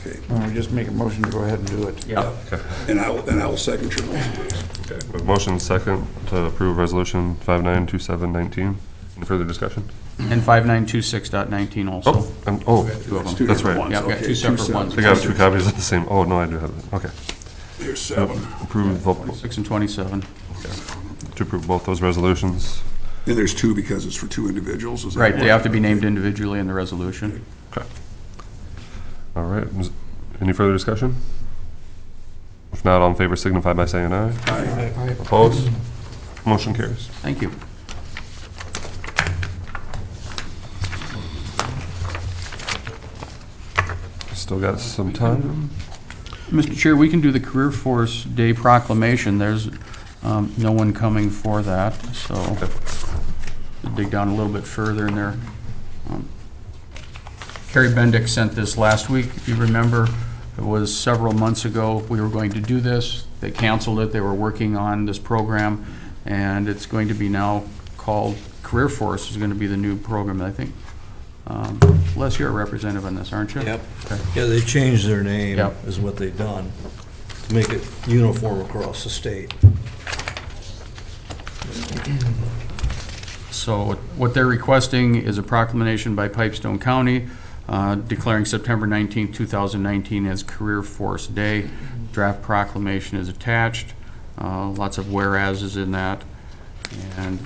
Okay. We just make a motion to go ahead and do it. Yeah. And I will second your motion, please. Okay. We have motion second to approve resolution 592719. Any further discussion? And 5926.19 also. Two of them. Two That's different right. ones. Yeah, I've got Okay, two separate sets. ones. I got two copies of the same. Oh, no, I do have it. Okay. There's 7. Approve, 6 and 27. to approve both those resolutions. And there's 2 because it's for 2 individuals, is that Right, they right? have to be named individually in the resolution. Okay. All right. Any further discussion? If not, all in favor signify by saying aye. Aye. Opposed? Motion carries. Thank you. Still got some time. Mr. Chair, we can do the Career Force Day proclamation. There's no one coming for that, so we'll dig down a little bit further in there. Carrie Bendick sent this last week. If you remember, it was several months ago. We were going to do this. They canceled it. They were working on this program, and it's going to be now called Career Force is going to be the new program. I think Les, you're a representative on this, aren't you? Yep. Okay. Yeah, they changed their name, Yep. is what they've done, to make it uniform across the state. So what they're requesting is a proclamation by Pipestone County declaring September 19, 2019 as Career Force Day. Draft proclamation is attached. Lots of whereases in that. And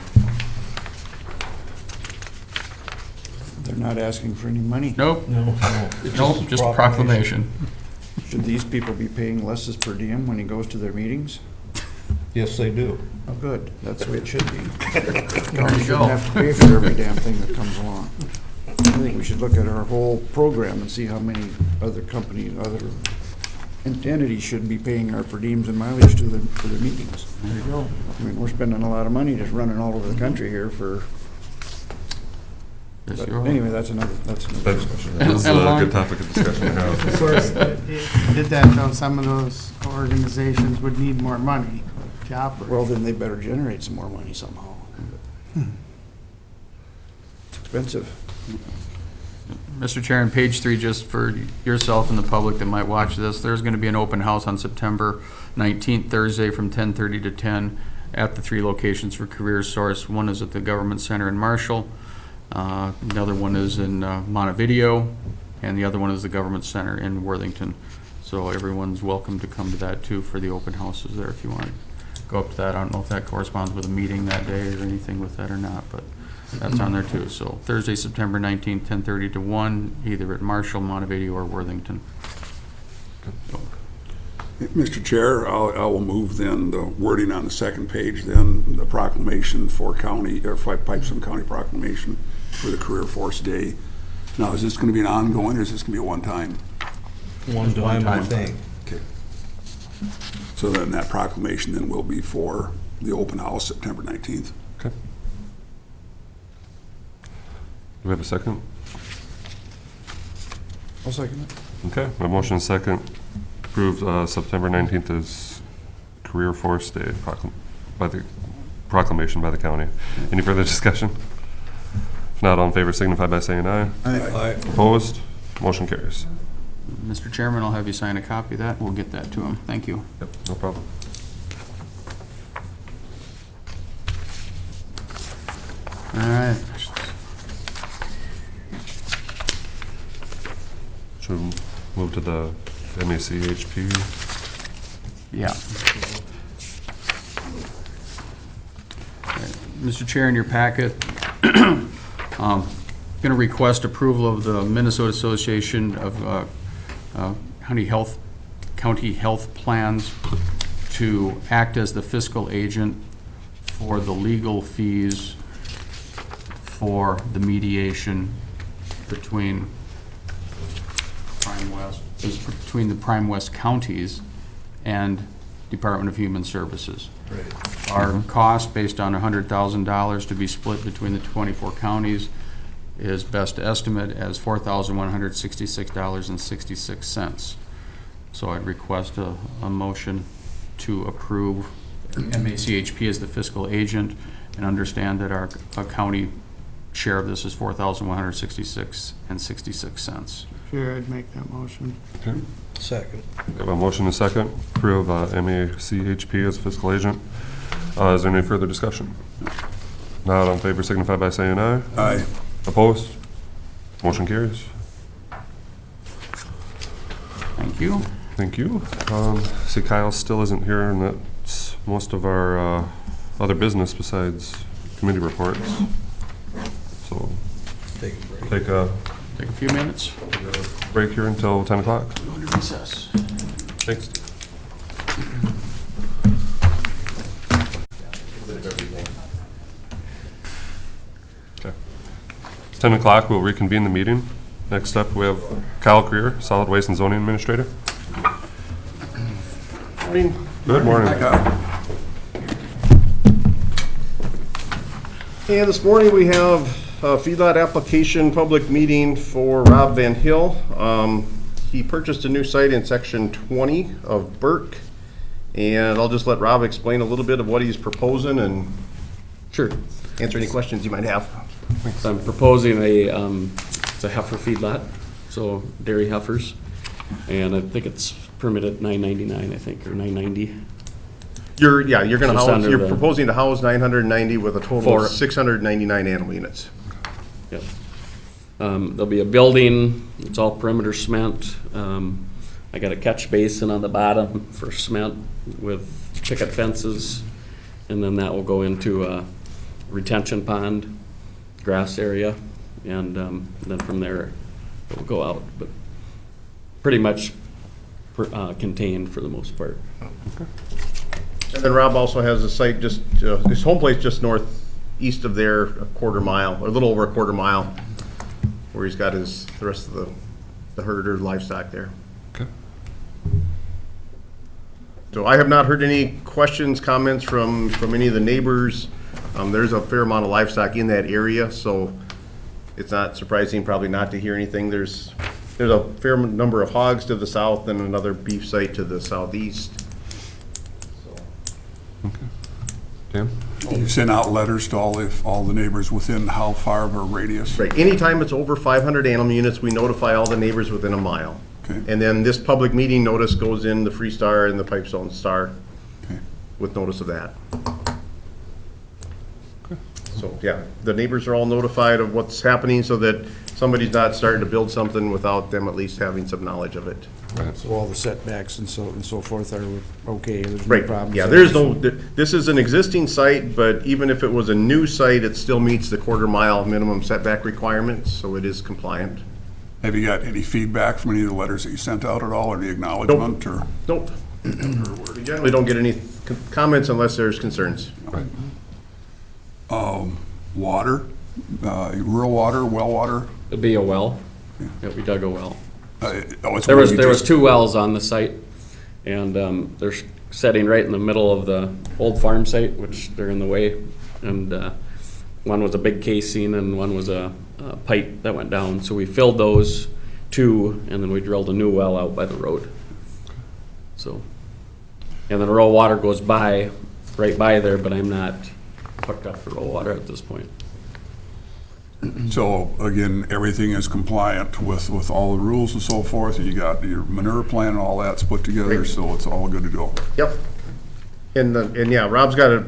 They're not asking for any money. nope, No, nope, just proclamation. Should these people be paying Les's per diem when he goes to their meetings? Yes, they do. Oh, good, that's the way it should be. There you Shouldn't go. have to pay for every damn thing that comes along. I think we should look at our whole program and see how many other companies, other entities should be paying our per diems and mileage to for their meetings. There you go. I mean, we're spending a lot of money just running all over the country here for, Yes, but you are. anyway, that's another discussion. This is a And along- good topic of discussion to have. Of course, did that though, some of those organizations would need more money to operate. Well, then they better generate some more money somehow. It's expensive. Mr. Chair, on page 3, just for yourself and the public that might watch this, there's going to be an open house on September 19th, Thursday, from 10:30 to 10 at the 3 locations for Career Source. One is at the Government Center in Marshall, another one is in Montevideo, and the other one is the Government Center in Worthington. So everyone's welcome to come to that too for the open houses there if you want to go up to that. I don't know if that corresponds with a meeting that day or anything with that or not, but that's on there too. So Thursday, September 19th, 10:30 to 1, either at Marshall, Montevideo, or Worthington. So, Mr. Chair, I will move then the wording on the second page, then the proclamation for county, or Pipestone County proclamation for the Career Force Day. Now, is this going to be an ongoing, or is this going to be a one-time? One time, I think. Okay. So then that proclamation then will be for the open house September 19th. Okay. Do we have a second? I'll second it. Okay, my motion is second. Approve September 19th as Career Force Day by the proclamation by the county. Any further discussion? If not, all in favor signify by saying aye. Aye. Opposed? Motion carries. Mr. Chairman, I'll have you sign a copy of that. We'll get that to him. Thank you. Yep, no problem. All right. Should we move to the MACHP? Yeah. Mr. Chair, in your packet, going to request approval of the Minnesota Association of County Health Plans to act as the fiscal agent for the legal fees for the mediation between between the Prime West counties and Department of Human Services. Right. Our cost, based on $100,000 to be split between the 24 counties, is best estimate as $4,166.66. So I'd request a motion to approve MACHP as the fiscal agent and understand that our county share of this is $4,166.66. Sure, I'd make that motion. Okay. Second. We have a motion and a second. Approve MACHP as fiscal agent. Is there any further discussion? Not all in favor signify by saying aye. Aye. Opposed? Motion carries. Thank you. Thank you. See, Kyle still isn't here, and that's most of our other business besides committee reports. So Take a break. take a Take a few minutes. break here until 10 o'clock. Go to recess. Thanks. Okay. It's 10 o'clock. We'll reconvene the meeting. Next up, we have Kyle Creer, Solid Waste and Zoning Administrator. Morning. Good morning. And this morning we have a feedlot application public meeting for Rob Van Hill. He purchased a new site in section 20 of Burke. And I'll just let Rob explain a little bit of what he's proposing and Sure. answer any questions you might have. So I'm proposing a It's a heifer feedlot, so dairy heifers. And I think it's permitted $9.99, I think, or $9.90. You're gonna Just house, under you're the- proposing to house 990 with a total For- of 699 animal units. Yep. There'll be a building, it's all perimeter cement. I got a catch basin on the bottom for cement with picket fences. And then that will go into a retention pond, grass area, and then from there it will go out. But pretty much contained for the most part. And then Rob also has a site just, his home place just northeast of there, a quarter mile, or a little over a quarter mile, where he's got the rest of the herd or livestock there. Okay. So I have not heard any questions, comments from any of the neighbors. There's a fair amount of livestock in that area, so it's not surprising probably not to hear anything. There's a fair number of hogs to the south and another beef site to the southeast. Dan? You send out letters to all the neighbors within how far of a radius? Right, anytime it's over 500 animal units, we notify all the neighbors within a mile. Okay. And then this public meeting notice goes in the Free Star and the Pipestone Star Okay. with notice of that. So, yeah, the neighbors are all notified of what's happening so that somebody's not starting to build something without them at least having some knowledge of it. So all the setbacks and so forth are okay, there's no Right, problems? yeah, there? there's no, this is an existing site, but even if it was a new site, it still meets the quarter mile minimum setback requirements, so it is compliant. Have you got any feedback from any of the letters that you sent out at all, or the acknowledgement, or? Nope. We generally don't get any comments unless there's concerns. Water, rural water, well water? It'll be a well. Yeah, we dug a well. It's There was gonna be just- 2 wells on the site, and they're setting right in the middle of the old farm site, which they're in the way. And one was a big casing, and one was a pipe that went down. So we filled those 2, and then we drilled a new well out by the road. So, and then raw water goes right by there, but I'm not hooked up to raw water at this point. So, again, everything is compliant with all the rules and so forth, and you got your manure plan and all that's put together, so it's all good to go. Yep. And yeah, Rob's got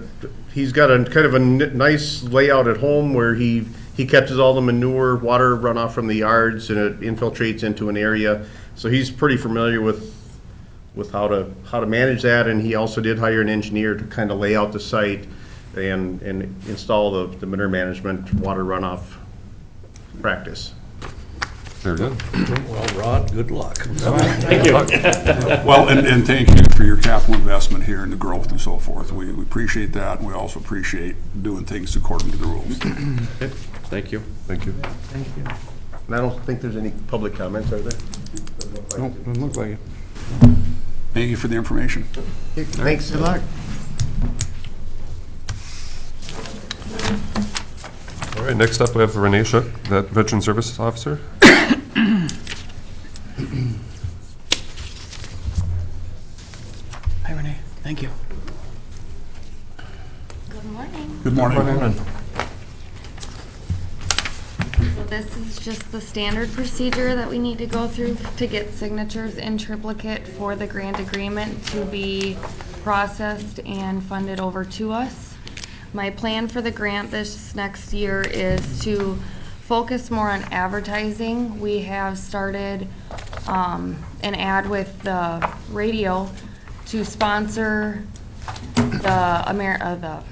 he's got a kind of a nice layout at home where he catches all the manure, water runoff from the yards, and it infiltrates into an area. So he's pretty familiar with how to manage that, and he also did hire an engineer to kind of lay out the site and install the manure management, water runoff practice. Very good. Well, Rod, good luck. Thank you. Well, and thank you for your capital investment here and the growth and so forth. We appreciate that, and we also appreciate doing things according to the rules. Okay, thank you. Thank you. And I don't think there's any public comments, are there? Nope, doesn't look like it. Thank you for the information. Thanks. Good luck. All right, next up, we have Renee Shook, that Veteran Services Officer. Hi, Renee. Thank you. Good morning. Good morning. So this is just the standard procedure that we need to go through to get signatures in triplicate for the grant agreement to be processed and funded over to us. My plan for the grant this next year is to focus more on advertising. We have started an ad with the radio to sponsor the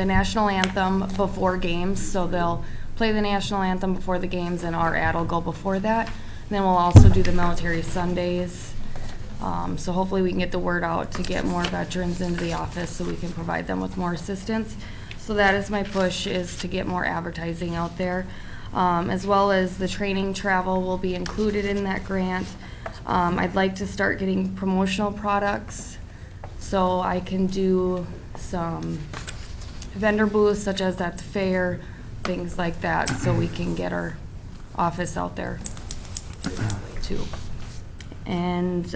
national anthem before games. So they'll play the national anthem before the games, and our ad will go before that. And then we'll also do the military Sundays. So hopefully we can get the word out to get more veterans into the office so we can provide them with more assistance. So that is my push, is to get more advertising out there. As well as the training travel will be included in that grant. I'd like to start getting promotional products so I can do some vendor booths such as at the fair, things like that, so we can get our office out there too. And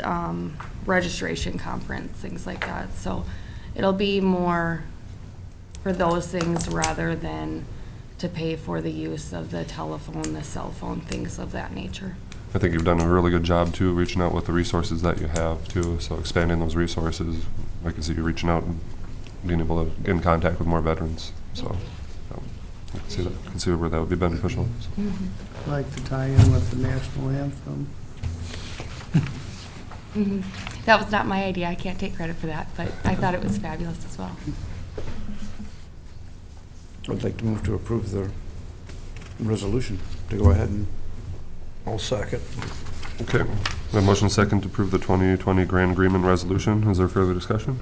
registration conference, things like that. So it'll be more for those things rather than to pay for the use of the telephone, the cell phone, things of that nature. I think you've done a really good job too, reaching out with the resources that you have too. So expanding those resources, I can see you reaching out and being able to get in contact with more veterans. So I can see where that would be beneficial. So. I'd like to tie in with the national anthem. That was not my idea. I can't take credit for that, but I thought it was fabulous as well. I'd like to move to approve the resolution, to go ahead and, I'll second. Okay. We have motion second to approve the 2020 grant agreement resolution. Is there further discussion?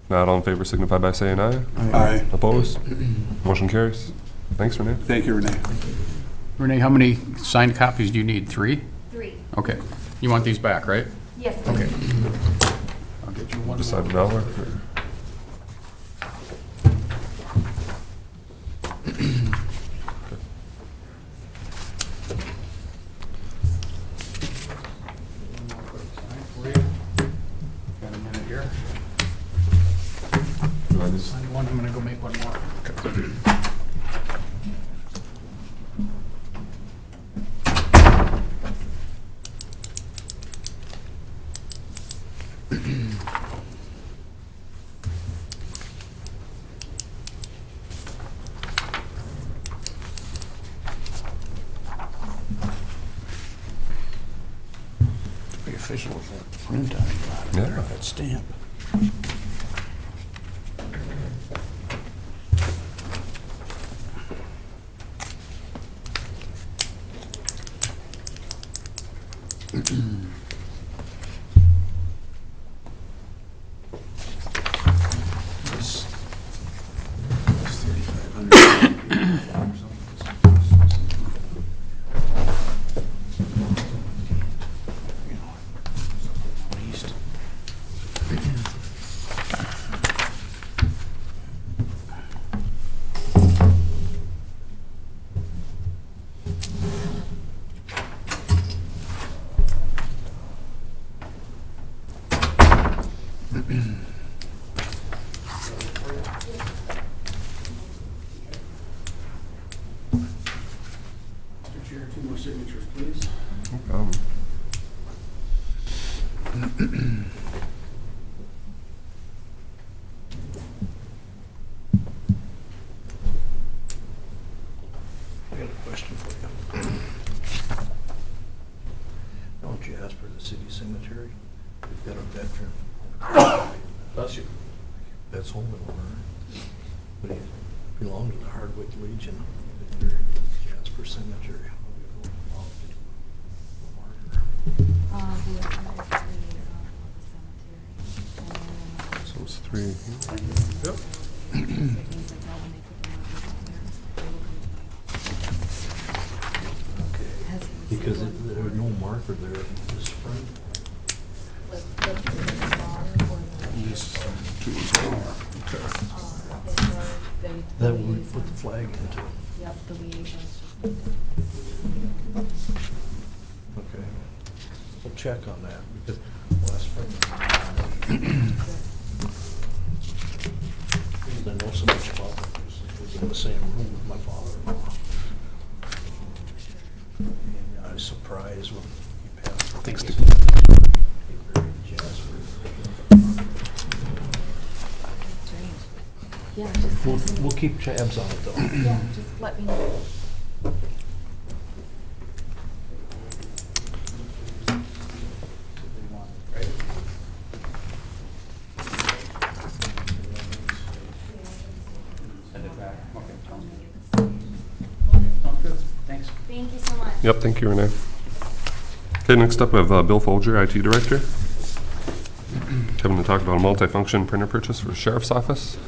Not all in favor signify by saying aye. Aye. Opposed? Motion carries. Thanks, Renee. Thank you, Renee. Renee, how many signed copies do you need? 3? 3. Okay. You want these back, right? Yes, Okay. please. I'll get you one. Decide now or? Got a minute here. Sign one, I'm gonna go make one more. to be official with that print on it, Yeah. that stamp. Mr. Chair, 2 more signatures, please. I got a question for you. Don't you ask for the city cemetery? We've got a veteran. Bless you. That's home in order. But he belongs to the Hardwick Legion. Jasper Cemetery. So it's 3. Because there's no marker there at this front. That would put the flag into. Yep, the liaisons. Okay. We'll check on that because last spring. I know so much about it. I was in the same room with my father-in-law. And I was surprised when he passed. Thanks, away. Steve. He buried Jasper. Yeah, just, We'll keep tabs on it though. yeah, just let me know. Send it back. Okay. Sounds good. Thanks. Thank you so much. Yep, thank you, Renee. Okay, next up we have Bill Folger, IT Director. Coming to talk about a multifunction printer purchase for Sheriff's Office.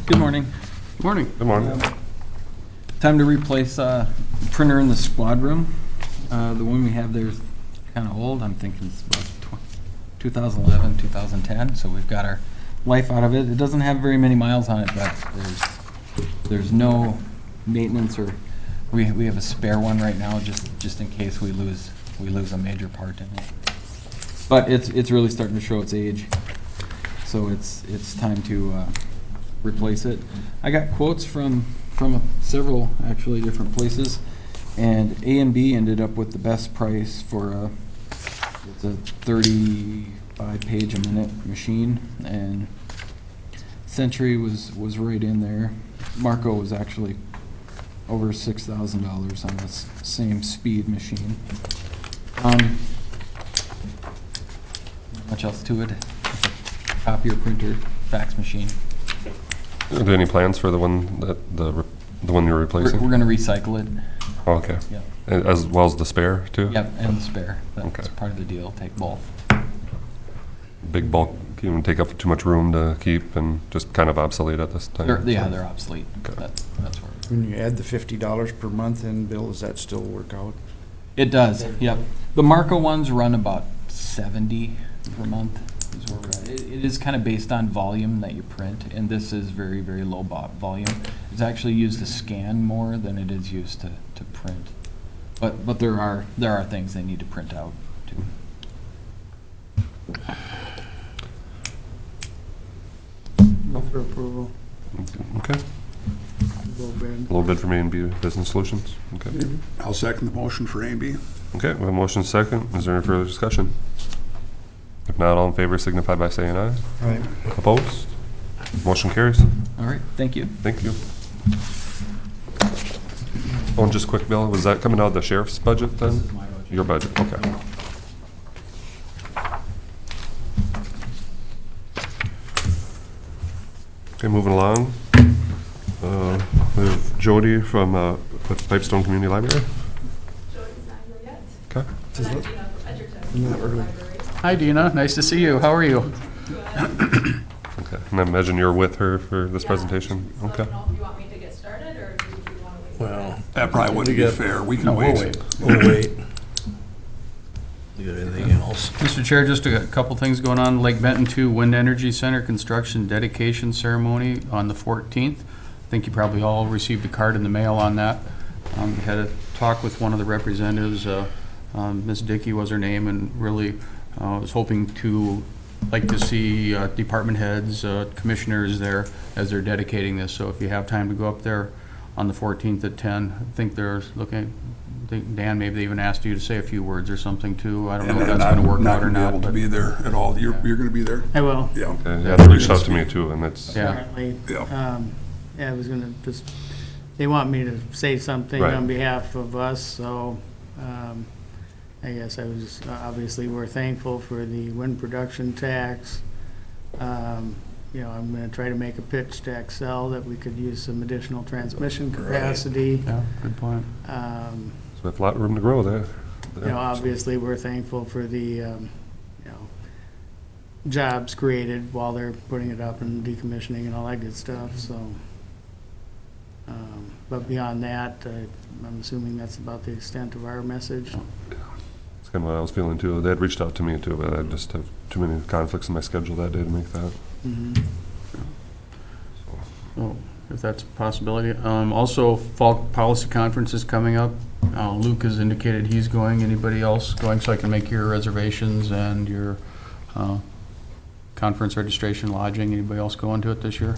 Good morning. Good morning. Good morning. Time to replace printer in the squad room. The one we have there is kind of old. I'm thinking it's about 2011, 2010. So we've got our life out of it. It doesn't have very many miles on it, but there's no maintenance or we have a spare one right now just in case we lose a major part in it. But it's really starting to show its age. So it's time to replace it. I got quotes from several actually different places, and A and B ended up with the best price for it's a 35-page a minute machine, and Century was right in there. Marco was actually over $6,000 on this same speed machine. Not much else to it. It's a copier, printer, fax machine. Are there any plans for the one that the one you're replacing? We're going to recycle it. Oh, okay. Yep. As well as the spare too? Yep, and the spare. That's Okay. part of the deal. Take both. Big bulk, you know, take up too much room to keep and just kind of obsolete at this time. They're obsolete. Okay. That's where. When you add the $50 per month in, Bill, does that still work out? It does. Yep. The Marco ones run about 70 per month. Is where we're at. It is kind of based on volume that you print, and this is very, very low volume. It's actually used to scan more than it is used to print. But there are things they need to print out too. Go for approval. Okay. Low bid. Low bid from A&B Business Solutions. Okay. I'll second the motion for A&B. Okay, we have a motion second. Is there any further discussion? If not, all in favor signify by saying aye. Right. Opposed? Motion carries. All right. Thank you. Thank you. Oh, and just quick, Bill, was that coming out of the sheriff's budget then? This is my budget. Your budget, okay. Okay, moving along. We have Jody from Pipestone Community Library. Jody's not here yet. Okay. But I'm Gina from Edgerton Library. Hi, Dina. Nice to see you. How are you? Okay, and I imagine you're with her for this presentation? So I Okay. don't know if you want me to get started, or do you want to wait? Well, That probably wouldn't be fair. We can No, we'll wait. wait. we'll wait. You got anything else? Mr. Chair, just a couple things going on. Lake Benton 2 Wind Energy Center construction dedication ceremony on the 14th. I think you probably all received a card in the mail on that. We had a talk with one of the representatives, Ms. Dickey was her name, and really was hoping to like to see department heads, commissioners there as they're dedicating this. So if you have time to go up there on the 14th at 10, I think they're looking. I think, Dan, maybe they even asked you to say a few words or something too. I don't know if that's going to work out or Not not. able to but- be there at all. You're going to be there? I will. Yeah. Okay, yeah, they reached out to me too, and it's, Yeah. Apparently. Yeah. Yeah, I was gonna just, they want me to say something Right. on behalf of us, so, I guess I was, obviously, we're thankful for the wind production tax. You know, I'm gonna try to make a pitch to Excel that we could use some additional transmission capacity. Yeah, good point. so we have a lot of room to grow there. You know, obviously, we're thankful for the, you know, jobs created while they're putting it up and decommissioning and all that good stuff, so. But beyond that, I'm assuming that's about the extent of our message. It's kind of what I was feeling too. They had reached out to me too, but I just have too many conflicts in my schedule that day to make that. Mhm. Well, if that's a possibility. Also, fall policy conference is coming up. Luke has indicated he's going. Anybody else going, so I can make your reservations and your conference registration, lodging? Anybody else going to it this year?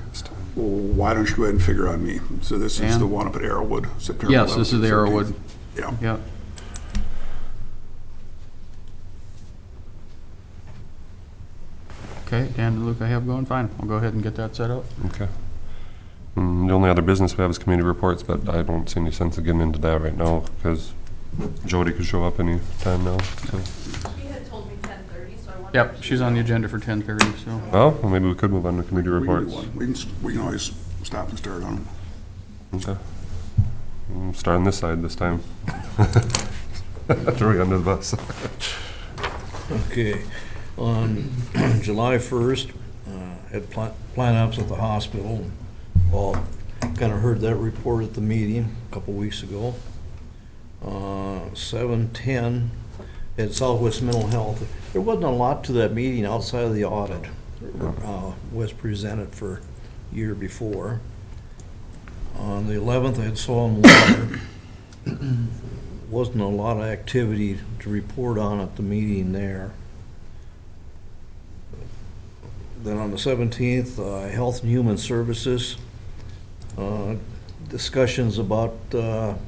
Well, why don't you go ahead and figure on me? So this is Dan? the one up at Arrowwood, September 11th. Yes, this is the to 13th. Arrowwood. Yeah. Yep. Okay, Dan and Luke, I have going, fine. I'll go ahead and get that set up. Okay. The only other business we have is community reports, but I don't see any sense of getting into that right now because Jody could show up any time now. So. She had told me 10:30, so I wanted. Yep, she's on the agenda for 10:30, so. Well, maybe we could move on to community We can do reports. one. We can always stop and start on them. Okay. Start on this side this time. Throw you under the bus. Okay. On July 1st, had plant ops at the hospital. Well, kind of heard that report at the meeting a couple weeks ago. 7/10 at Southwest Mental Health. There wasn't a lot to that meeting outside of the audit. Was presented for year before. On the 11th, I had Soil and Water. Wasn't a lot of activity to report on at the meeting there. Then on the 17th, Health and Human Services, discussions about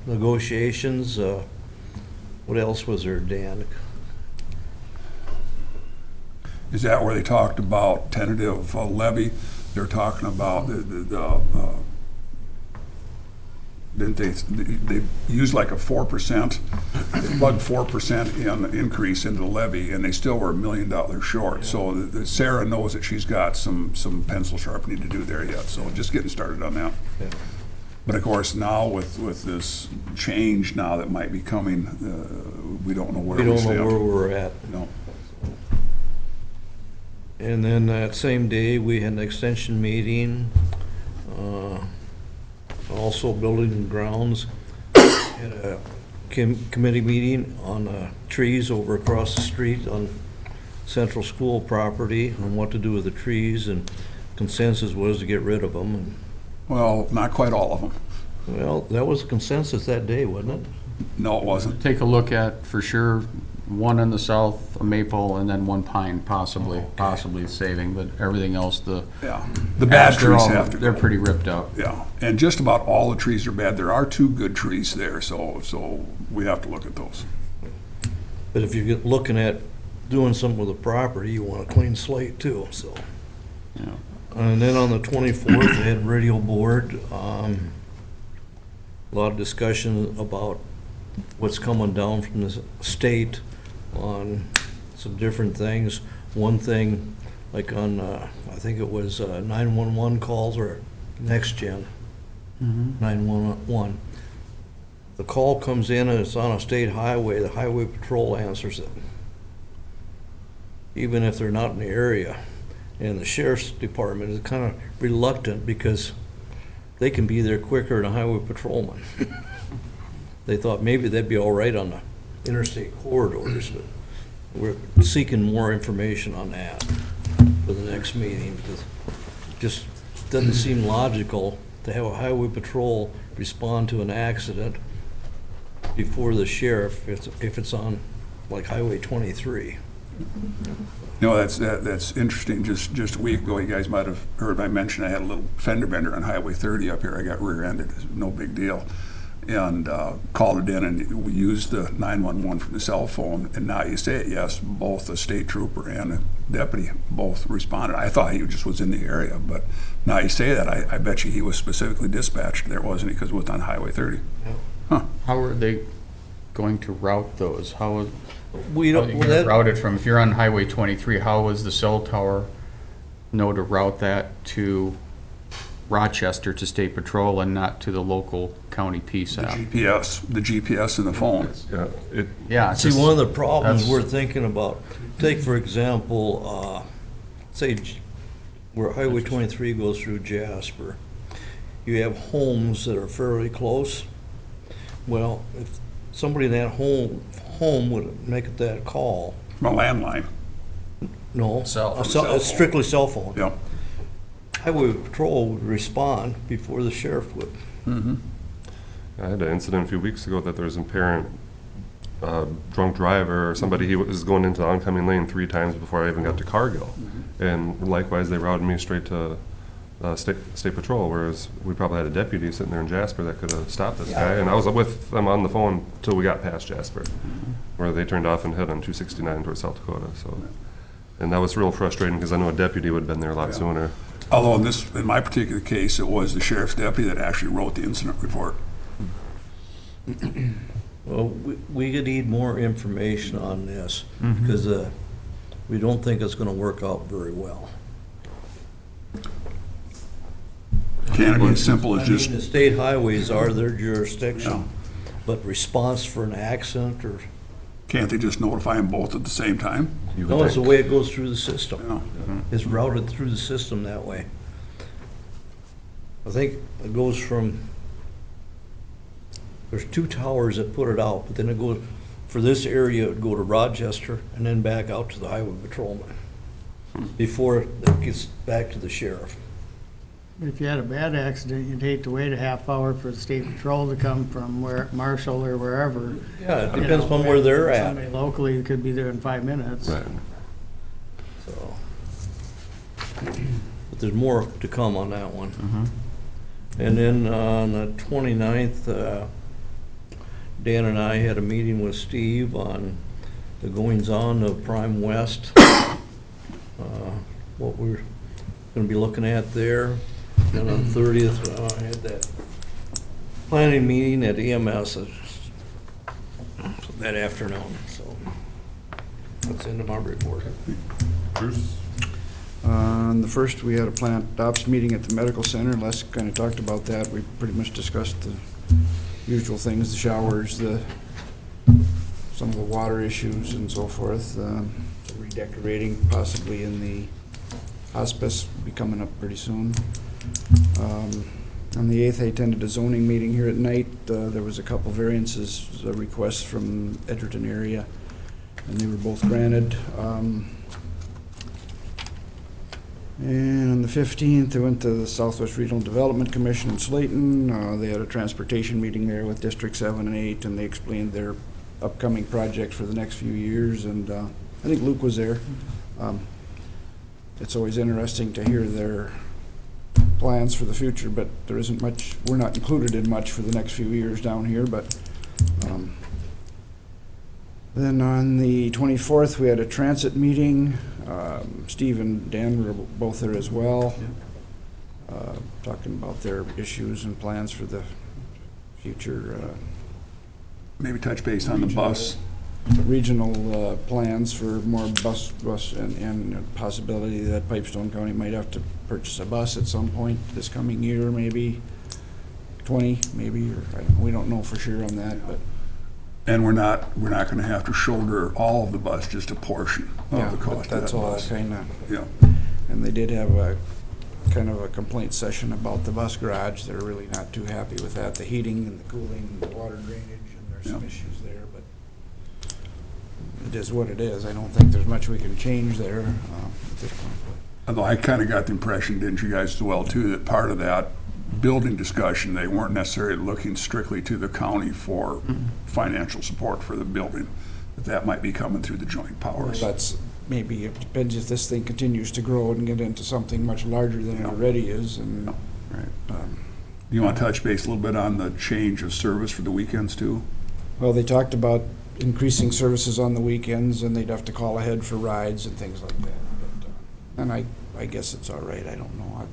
negotiations. What else was there, Dan? Is that where they talked about tentative levy? They're talking about didn't they used like a 4%, they plugged 4% in increase into the levy, and they still were $1 million short. So Sarah knows that she's got some pencil sharpening to do there yet, so just getting started on that. Yeah. But of course, now with this change now that might be coming, we don't know where we stand. We don't know where we're at. No. And then that same day, we had an extension meeting, also building and grounds. Had a committee meeting on trees over across the street on Central School property, on what to do with the trees, and consensus was to get rid of them. Well, not quite all of them. Well, that was consensus that day, wasn't it? No, it wasn't. Take a look at, for sure, one in the south, a maple, and then one pine, possibly saving, but everything else, the bad they're trees all- have to They're go. pretty ripped up. Yeah, and just about all the trees are bad. There are 2 good trees there, so we have to look at those. But if you're looking at doing something with the property, you want a clean slate too, so. Yeah. And then on the 24th, we had radio board, a lot of discussion about what's coming down from the state on some different things. One thing, like on, I think it was 911 calls or next gen, 911. The call comes in and it's on a state highway, the highway patrol answers it, even if they're not in the area. And the sheriff's department is kind of reluctant because they can be there quicker than a highway patrolman. They thought maybe they'd be all right on the interstate corridors, but we're seeking more information on that for the next meeting, because it just doesn't seem logical to have a highway patrol respond to an accident before the sheriff if it's on like Highway 23. No, that's interesting. Just a week ago, you guys might have heard I mention I had a little fender bender on Highway 30 up here. I got rear-ended. It's no big deal. And called it in, and we used the 911 from the cell phone. And now you say it, yes, both a state trooper and a deputy both responded. I thought he just was in the area, but now you say that, I bet you he was specifically dispatched there, wasn't he? Because it was on Highway 30. Yeah. Huh. How are they going to route those? How We are don't, you well, gonna that, route it from, if you're on Highway 23, how was the cell tower know to route that to Rochester to State Patrol and not to the local county The PSAP? GPS in the phone. Yeah. it's see, just- one of the problems that's- we're thinking about, take for example, say where Highway 23 goes through Jasper, you have homes that are fairly close. Well, if somebody in that home would make that call, From a landline. no, Cell. it's strictly cell phone. Yeah. Highway Patrol would respond before the sheriff would. I had an incident a few weeks ago that there was an apparent drunk driver or somebody, he was going into the oncoming lane 3 times before I even got to Cargill. And likewise, they routed me straight to State Patrol, whereas we probably had a deputy sitting there in Jasper that could have stopped this guy. And I was with them on the phone till we got past Jasper, where they turned off and head on 269 towards South Dakota. So, and that was real frustrating because I know a deputy would have been there a lot sooner. Although in my particular case, it was the sheriff's deputy that actually wrote the incident report. Well, we could need more information on this, because we don't think it's gonna work out very well. Can't it be as simple I as mean, just, the state highways are their jurisdiction, but response for an accident or, can't they just notify them both at the same time? no, it's the way it goes through the system. Yeah. It's routed through the system that way. I think it goes from, there's 2 towers that put it out, but then it goes, for this area, it would go to Rochester and then back out to the highway patrolman before it gets back to the sheriff. If you had a bad accident, you'd hate to wait a half hour for the state patrol to come from where, Marshall or wherever. Yeah, it depends on where they're at. Somebody locally could be there in 5 minutes. Right. So, but there's more to come on that one. And then on the 29th, Dan and I had a meeting with Steve on the goings-on of Prime West, what we're gonna be looking at there. And on the 30th, I had that planning meeting at EMS that afternoon, so that's the end of my report. Bruce? On the first, we had a plant ops meeting at the medical center. Les kind of talked about that. We pretty much discussed the usual things, the showers, some of the water issues and so forth. Redecorating possibly in the hospice will be coming up pretty soon. On the 8th, I attended a zoning meeting here at night. There was a couple variances, requests from Edgerton area, and they were both granted. And on the 15th, I went to the Southwest Regional Development Commission in Slayton. They had a transportation meeting there with District 7 and 8, and they explained their upcoming projects for the next few years, and I think Luke was there. It's always interesting to hear their plans for the future, but there isn't much, we're not included in much for the next few years down here, but then on the 24th, we had a transit meeting. Steve and Dan were both there as well, talking about their issues and plans for the future. Maybe touch base on the bus. Regional plans for more bus and a possibility that Pipestone County might have to purchase a bus at some point this coming year, maybe 20, maybe, or we don't know for sure on that, but. And we're not going to have to shoulder all of the bus, just a portion of the cost of that that's all kind of. Yeah. And they did have a kind of a complaint session about the bus garage. They're really not too happy with that, the heating and the cooling and the water drainage, and there's some issues there, but it is what it is. I don't think there's much we can change there at this point. Although I kind of got the impression, didn't you guys as well too, that part of that building discussion, they weren't necessarily looking strictly to the county for financial support for the building, that might be coming through the joint powers. Well, that's maybe, it depends if this thing continues to grow and get into something much larger than it already is. And You want to touch base a little bit on the change of service for the weekends too? Well, they talked about increasing services on the weekends, and they'd have to call ahead for rides and things like that. But, and I guess it's all right. I don't know.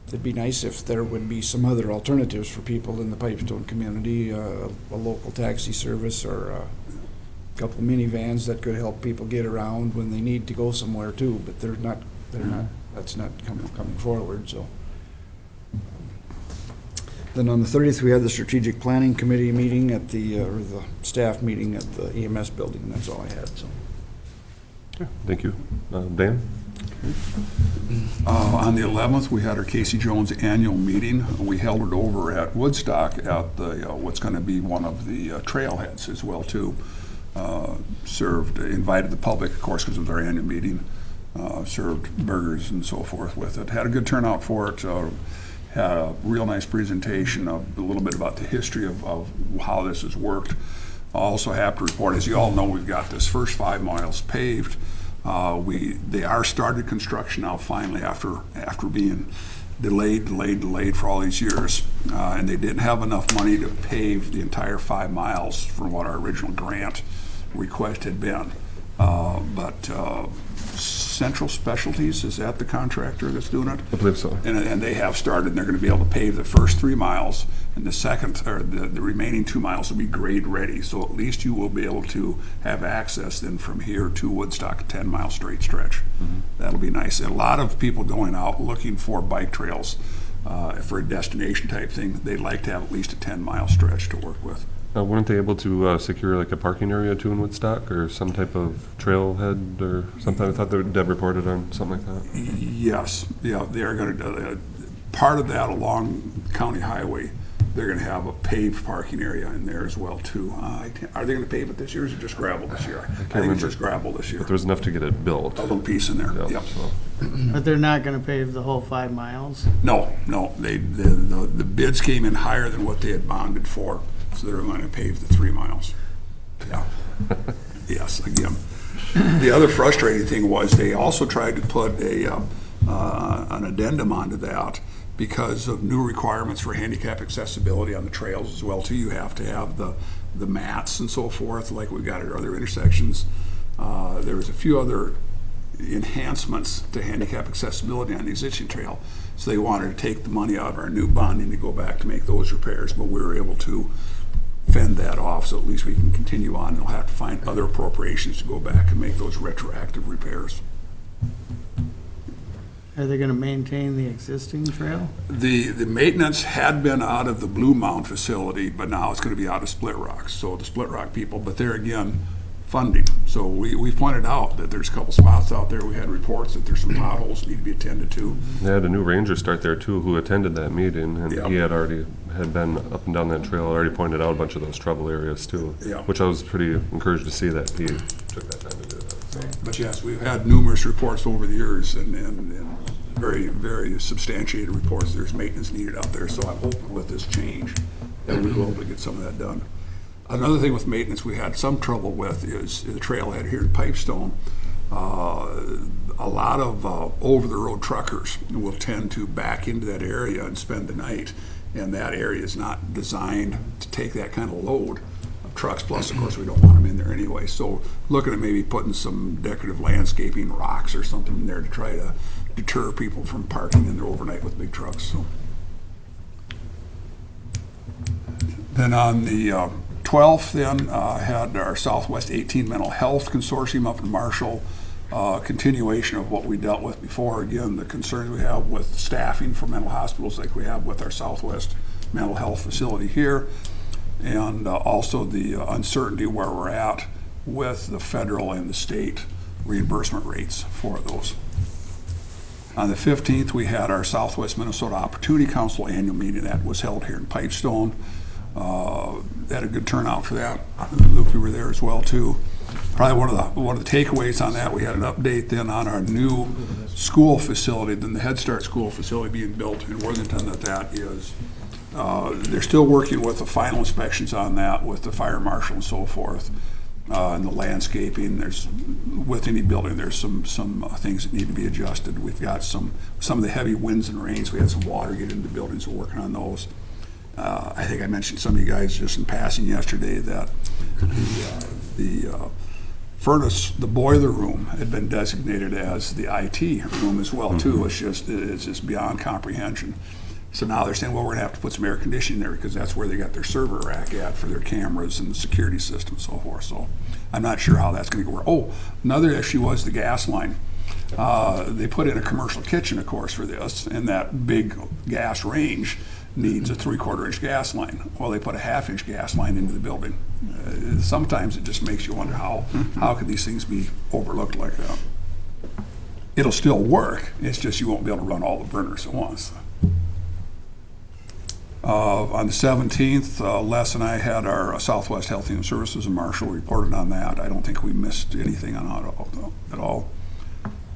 It'd be nice if there would be some other alternatives for people in the Pipestone community, a local taxi service or a couple minivans that could help people get around when they need to go somewhere too, but that's not coming forward, so. Then on the 30th, we had the strategic planning committee meeting at the, or the staff meeting at the EMS building, and that's all I had, so. Thank you. Dan? On the 11th, we had our Casey Jones annual meeting. We held it over at Woodstock at the what's going to be one of the trailheads as well too. Invited the public, of course, because it was our annual meeting. Served burgers and so forth with it. Had a good turnout for it. Had a real nice presentation of a little bit about the history of how this has worked. Also have to report, as you all know, we've got this first 5 miles paved. They are started construction now finally after being delayed for all these years. And they didn't have enough money to pave the entire 5 miles from what our original grant request had been. But Central Specialties, is that the contractor that's doing it? I believe so. And they have started, and they're going to be able to pave the first 3 miles, and the second, or the remaining 2 miles will be grade ready. So at least you will be able to have access then from here to Woodstock, a 10-mile straight stretch. That'll be nice. And a lot of people going out looking for bike trails for a destination type thing. They'd like to have at least a 10-mile stretch to work with. Weren't they able to secure like a parking area too in Woodstock or some type of trailhead or something? I thought Deb reported on something like that. Yes, yeah, they're going to part of that along County Highway. They're going to have a paved parking area in there as well too. Are they going to pave it this year, or is it just gravel this year? I think it's just gravel this year. But there was enough to get it built. A little piece in there. Yep. So. But they're not gonna pave the whole 5 miles? No. The bids came in higher than what they had bonded for, so they're going to pave the 3 miles. Yeah. Yes, again. The other frustrating thing was they also tried to put an addendum onto that because of new requirements for handicap accessibility on the trails as well too. You have to have the mats and so forth, like we've got at other intersections. There was a few other enhancements to handicap accessibility on the existing trail. So they wanted to take the money out of our new bonding to go back to make those repairs, but we were able to fend that off, so at least we can continue on. They'll have to find other appropriations to go back and make those retroactive repairs. Are they gonna maintain the existing trail? The maintenance had been out of the Blue Mound facility, but now it's going to be out of Split Rock. So the Split Rock people, but there again, funding. So we pointed out that there's a couple spots out there. We had reports that there's some potholes need to be attended to. They had a new ranger start there too who attended that meeting, and Yep. he had been up and down that trail, already pointed out a bunch of those trouble areas too, Yeah. which I was pretty encouraged to see that he took that time to do that. So. But yes, we've had numerous reports over the years and very, very substantiated reports. There's maintenance needed out there. So I'm hoping with this change that we'll be able to get some of that done. Another thing with maintenance we had some trouble with is the trailhead here in Pipestone. A lot of over-the-road truckers will tend to back into that area and spend the night, and that area is not designed to take that kind of load of trucks. Plus, of course, we don't want them in there anyway. So looking at maybe putting some decorative landscaping, rocks or something in there to try to deter people from parking in there overnight with big trucks. So. Then on the 12th, had our Southwest 18 Mental Health Consortium up in Marshall. Continuation of what we dealt with before. Again, the concerns we have with staffing for mental hospitals like we have with our Southwest Mental Health Facility here, and also the uncertainty where we're at with the federal and the state reimbursement rates for those. On the 15th, we had our Southwest Minnesota Opportunity Council annual meeting that was held here in Pipestone. Had a good turnout for that. Luke, you were there as well too. Probably one of the takeaways on that, we had an update then on our new school facility, then the Head Start school facility being built in Worthington. That is, they're still working with the final inspections on that with the fire marshal and so forth, and the landscaping. There's with any building, there's some things that need to be adjusted. We've got some of the heavy winds and rains. We had some water get into buildings. We're working on those. I think I mentioned some of you guys just in passing yesterday that the furnace, the boiler room, had been designated as the IT room as well too. It's just beyond comprehension. So now they're saying, well, we're gonna have to put some air conditioning there because that's where they got their server rack at for their cameras and security system and so forth. So I'm not sure how that's gonna go. Oh, another issue was the gas line. They put in a commercial kitchen, of course, for this, and that big gas range needs a 3/4 inch gas line. Well, they put a 1/2 inch gas line into the building. Sometimes it just makes you wonder how could these things be overlooked like that. It'll still work, it's just you won't be able to run all the burners at once. On the 17th, Les and I had our Southwest Health and Human Services in Marshall, reported on that. I don't think we missed anything on at all.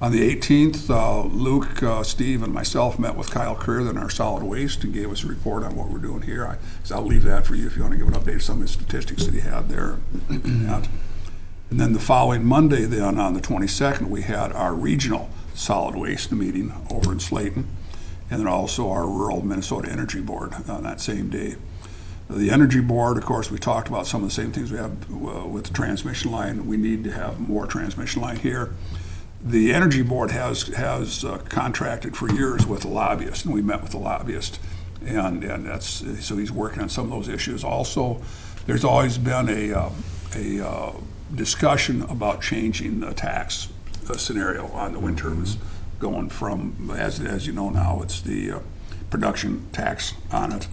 On the 18th, Luke, Steve, and myself met with Kyle Creer in our solid waste and gave us a report on what we're doing here. So I'll leave that for you if you want to give an update of some of the statistics that he had there. And then the following Monday, then on the 22nd, we had our regional solid waste meeting over in Slayton, and then also our Rural Minnesota Energy Board on that same day. The Energy Board, of course, we talked about some of the same things we have with the transmission line. We need to have more transmission line here. The Energy Board has contracted for years with a lobbyist, and we met with the lobbyist, and that's so he's working on some of those issues. Also, there's always been a discussion about changing the tax scenario on the wind turbines, going from as you know now it's the production tax on it,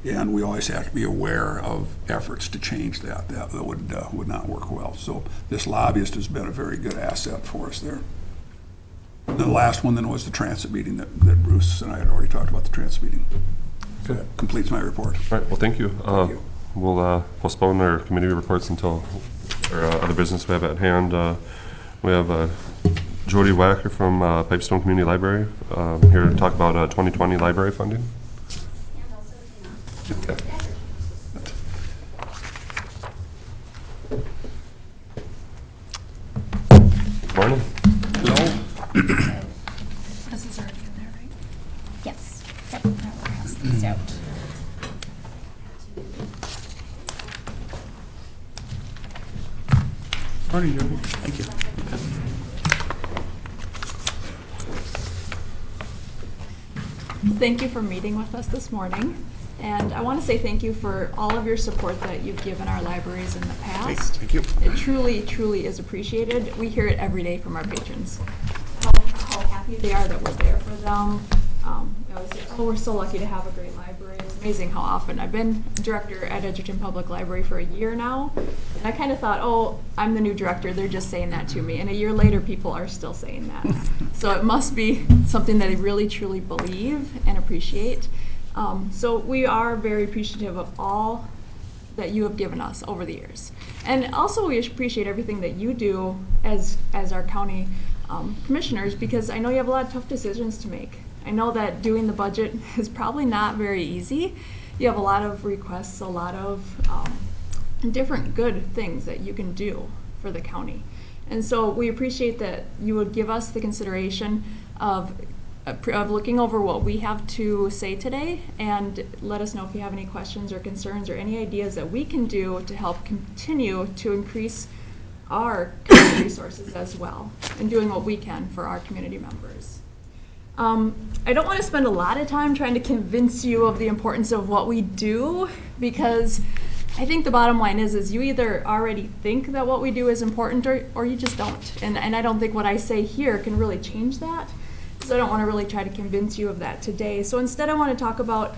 and we always have to be aware of efforts to change that. That would not work well. So this lobbyist has been a very good asset for us there. The last one then was the transit meeting that Bruce and I had already talked about the transit meeting. Okay. That completes my report. All right, well, thank you. Thank you. We'll postpone our committee reports until our other business we have at hand. We have Jody Wacker from Pipestone Community Library here to talk about 2020 library funding. Okay. Yes. Yep. I'll pass these out. Morning, Jody. Thank you. Thank you for meeting with us this morning. And I want to say thank you for all of your support that you've given our libraries in the past. Thank you. It truly, truly is appreciated. We hear it every day from our patrons. How happy they are that we're there for them. They always say, oh, we're so lucky to have a great library. It's amazing how often. I've been director at Edgerton Public Library for a year now. And I kind of thought, oh, I'm the new director. They're just saying that to me. And a year later, people are still saying that. So it must be something that they really, truly believe and appreciate. So we are very appreciative of all that you have given us over the years. And also we appreciate everything that you do as our county commissioners, because I know you have a lot of tough decisions to make. I know that doing the budget is probably not very easy. You have a lot of requests, a lot of different good things that you can do for the county. And so we appreciate that you would give us the consideration of looking over what we have to say today, and let us know if you have any questions or concerns or any ideas that we can do to help continue to increase our community resources as well, and doing what we can for our community members. I don't want to spend a lot of time trying to convince you of the importance of what we do, because I think the bottom line is you either already think that what we do is important or you just don't. And I don't think what I say here can really change that. So I don't want to really try to convince you of that today. So instead I want to talk about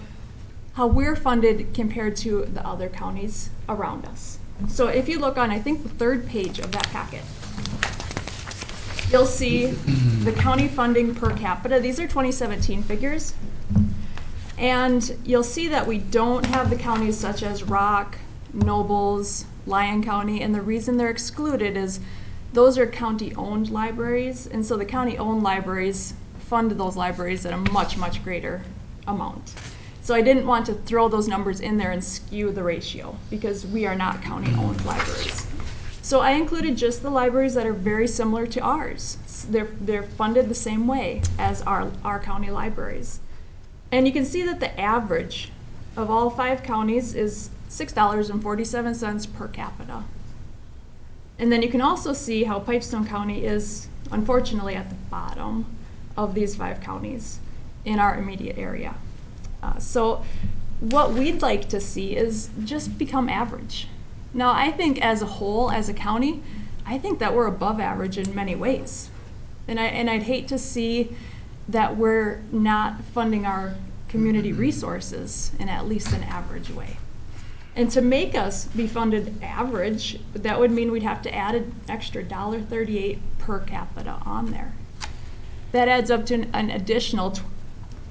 how we're funded compared to the other counties around us. So if you look on, I think, the third page of that packet, you'll see the county funding per capita. These are 2017 figures. And you'll see that we don't have the counties such as Rock, Nobles, Lyon County, and the reason they're excluded is those are county-owned libraries, and so the county-owned libraries fund those libraries at a much, much greater amount. So I didn't want to throw those numbers in there and skew the ratio, because we are not county-owned libraries. So I included just the libraries that are very similar to ours. They're funded the same way as our county libraries. And you can see that the average of all 5 counties is $6.47 per capita. And then you can also see how Pipestone County is, unfortunately, at the bottom of these 5 counties in our immediate area. So what we'd like to see is just become average. Now, I think as a whole, as a county, I think that we're above average in many ways. And I'd hate to see that we're not funding our community resources in at least an average way. And to make us be funded average, that would mean we'd have to add an extra $1.38 per capita on there. That adds up to an additional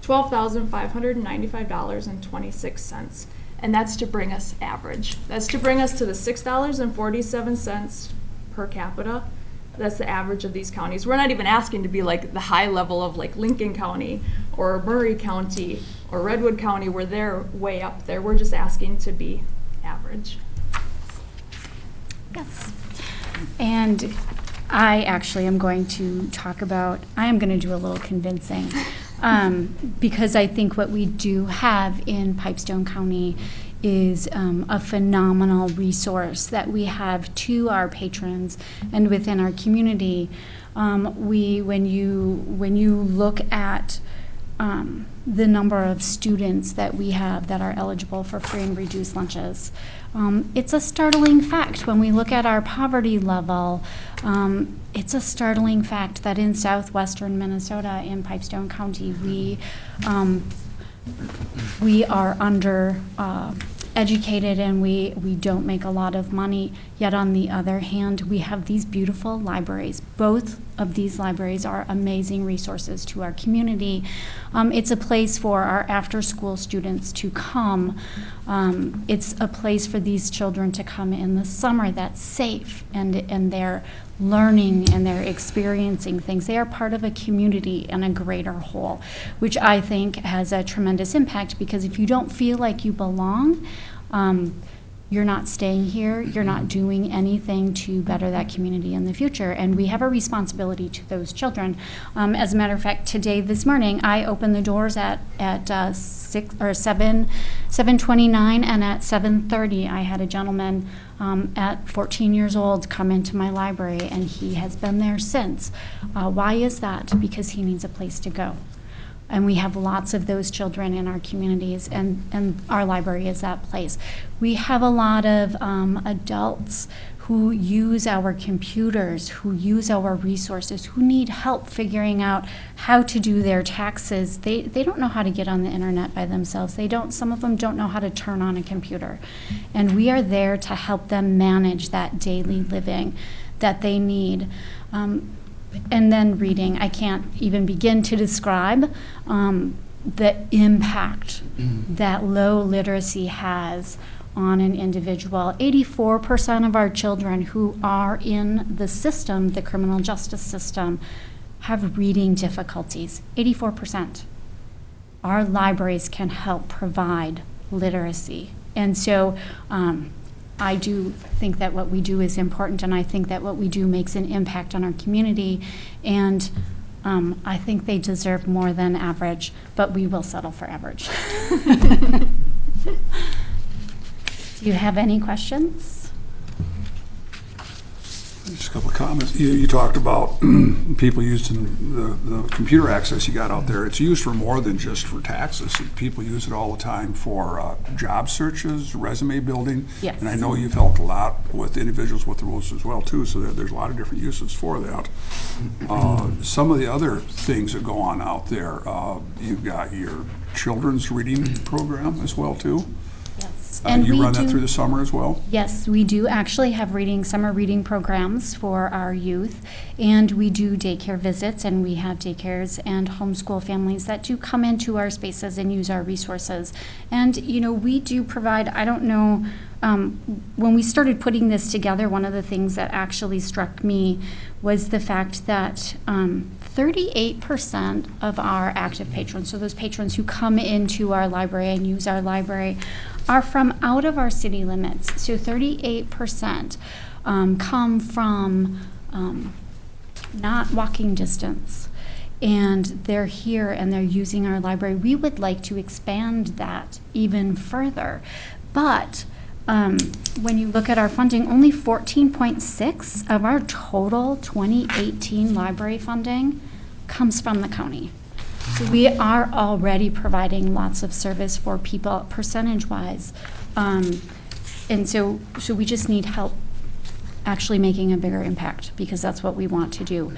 $12,595.26. And that's to bring us average. That's to bring us to the $6.47 per capita. That's the average of these counties. We're not even asking to be like the high level of like Lincoln County or Murray County or Redwood County, where they're way up there. We're just asking to be average. Yes. And I actually am going to talk about, I am going to do a little convincing, because I think what we do have in Pipestone County is a phenomenal resource that we have to our patrons and within our community. When you look at the number of students that we have that are eligible for free and reduced lunches, it's a startling fact. When we look at our poverty level, it's a startling fact that in southwestern Minnesota, in Pipestone County, we are under educated and we don't make a lot of money. Yet on the other hand, we have these beautiful libraries. Both of these libraries are amazing resources to our community. It's a place for our after-school students to come. It's a place for these children to come in the summer that's safe, and they're learning and they're experiencing things. They are part of a community and a greater whole, which I think has a tremendous impact, because if you don't feel like you belong, you're not staying here, you're not doing anything to better that community in the future. And we have a responsibility to those children. As a matter of fact, this morning, I opened the doors at 7:29, and at 7:30, I had a gentleman at 14 years old come into my library, and he has been there since. Why is that? Because he needs a place to go. And we have lots of those children in our communities, and our library is that place. We have a lot of adults who use our computers, who use our resources, who need help figuring out how to do their taxes. They don't know how to get on the internet by themselves. Some of them don't know how to turn on a computer. And we are there to help them manage that daily living that they need. And then reading, I can't even begin to describe the impact that low literacy has on an individual. 84% of our children who are in the system, the criminal justice system, have reading difficulties. 84%. Our libraries can help provide literacy. And so I do think that what we do is important, and I think that what we do makes an impact on our community, and I think they deserve more than average, but we will settle for average. Do you have any questions? Just a couple of comments. You talked about people using the computer access you got out there. It's used for more than just for taxes. People use it all the time for job searches, resume building. Yes. And I know you've helped a lot with individuals with the rules as well, too, so there's a lot of different uses for that. Some of the other things that go on out there, you've got your children's reading program as well, too. And you run that through the summer as well? Yes, we do actually have summer reading programs for our youth, and we do daycare visits, and we have daycares and homeschool families that do come into our spaces and use our resources. And, we do provide, I don't know, when we started putting this together, one of the things that actually struck me was the fact that 38% of our active patrons, so those patrons who come into our library and use our library, are from out of our city limits. So 38% come from not walking distance. And they're here and they're using our library. We would like to expand that even further. But when you look at our funding, only 14.6 of our total 2018 library funding comes from the county. So we are already providing lots of service for people percentage-wise. And so we just need help actually making a bigger impact, because that's what we want to do.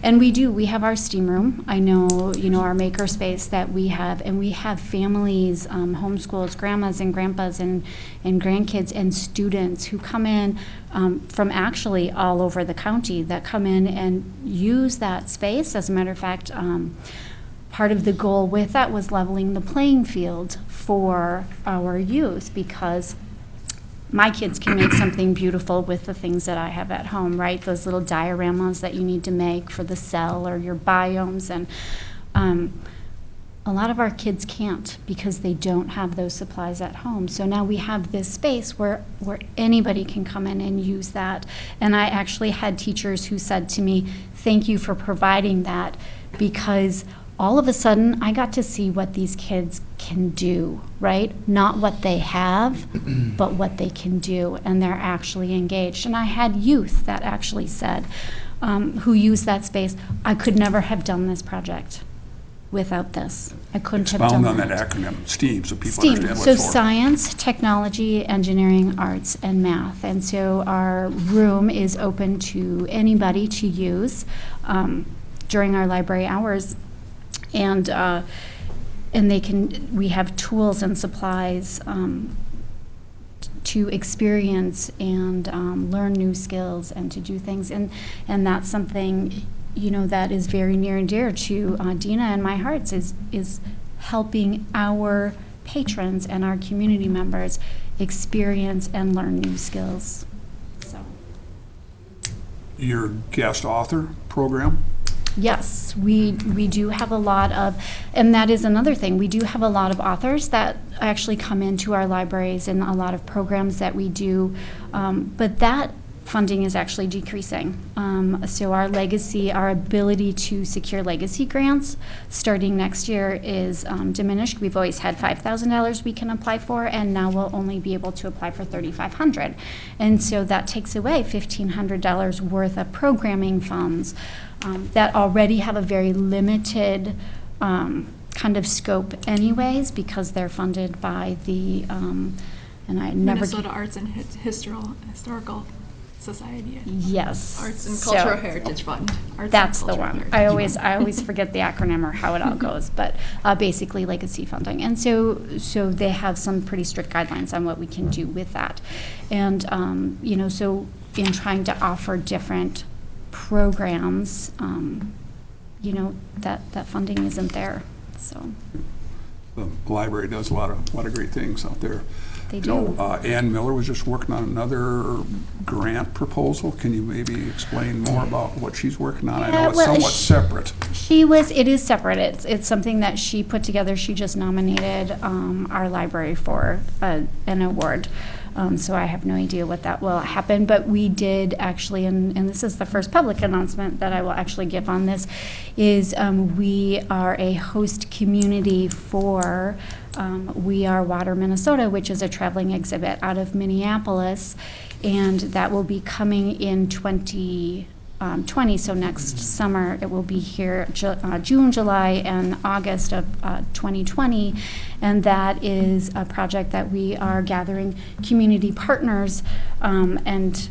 And we have our STEAM room. I know, our maker space that we have, and we have families, homeschools, grandmas and grandpas and grandkids and students who come in from actually all over the county that come in and use that space. As a matter of fact, part of the goal with that was leveling the playing field for our youth, because my kids can make something beautiful with the things that I have at home, right? Those little dioramas that you need to make for the cell or your biomes. And a lot of our kids can't because they don't have those supplies at home. So now we have this space where anybody can come in and use that. And I actually had teachers who said to me, thank you for providing that, because all of a sudden, I got to see what these kids can do, right? Not what they have, but what they can do, and they're actually engaged. And I had youth that actually said, who used that space, I could never have done this project without this. I couldn't have done Expound on that. that acronym, STEAM, so people STEAM, understand what so it's for. science, technology, engineering, arts, and math. And so our room is open to anybody to use during our library hours. And we have tools and supplies to experience and learn new skills and to do things. And that's something, that is very near and dear to Dina and my hearts, is helping our patrons and our community members experience and learn new skills. So. Your guest author program? Yes, we do have a lot of, and that is another thing, we do have a lot of authors that actually come into our libraries and a lot of programs that we do, but that funding is actually decreasing. So our legacy, our ability to secure legacy grants starting next year is diminished. We've always had $5,000 we can apply for, and now we'll only be able to apply for $3,500. And so that takes away $1,500 worth of programming funds that already have a very limited kind of scope anyways, because they're funded by the, and I never... Minnesota Arts and Historical Society. Yes. Arts and So- Cultural Heritage Fund. Arts That's and the Cultural one. Heritage I always forget the acronym or how it all goes, but basically legacy funding. And so they have some pretty strict guidelines on what we can do with that. And, you know, so in trying to offer different programs, you know, that funding isn't there, so. The library does a lot of great things out there. They You know, do. Ann Miller was just working on another grant proposal. Can you maybe explain more about what she's working on? I know it's somewhat separate. It is separate. It's something that she put together. She just nominated our library for an award. So I have no idea what that will happen, but we did actually, and this is the first public announcement that I will actually give on this, is we are a host community for We Are Water Minnesota, which is a traveling exhibit out of Minneapolis, and that will be coming in 2020, so next summer. It will be here June, July, and August of 2020, and that is a project that we are gathering community partners, and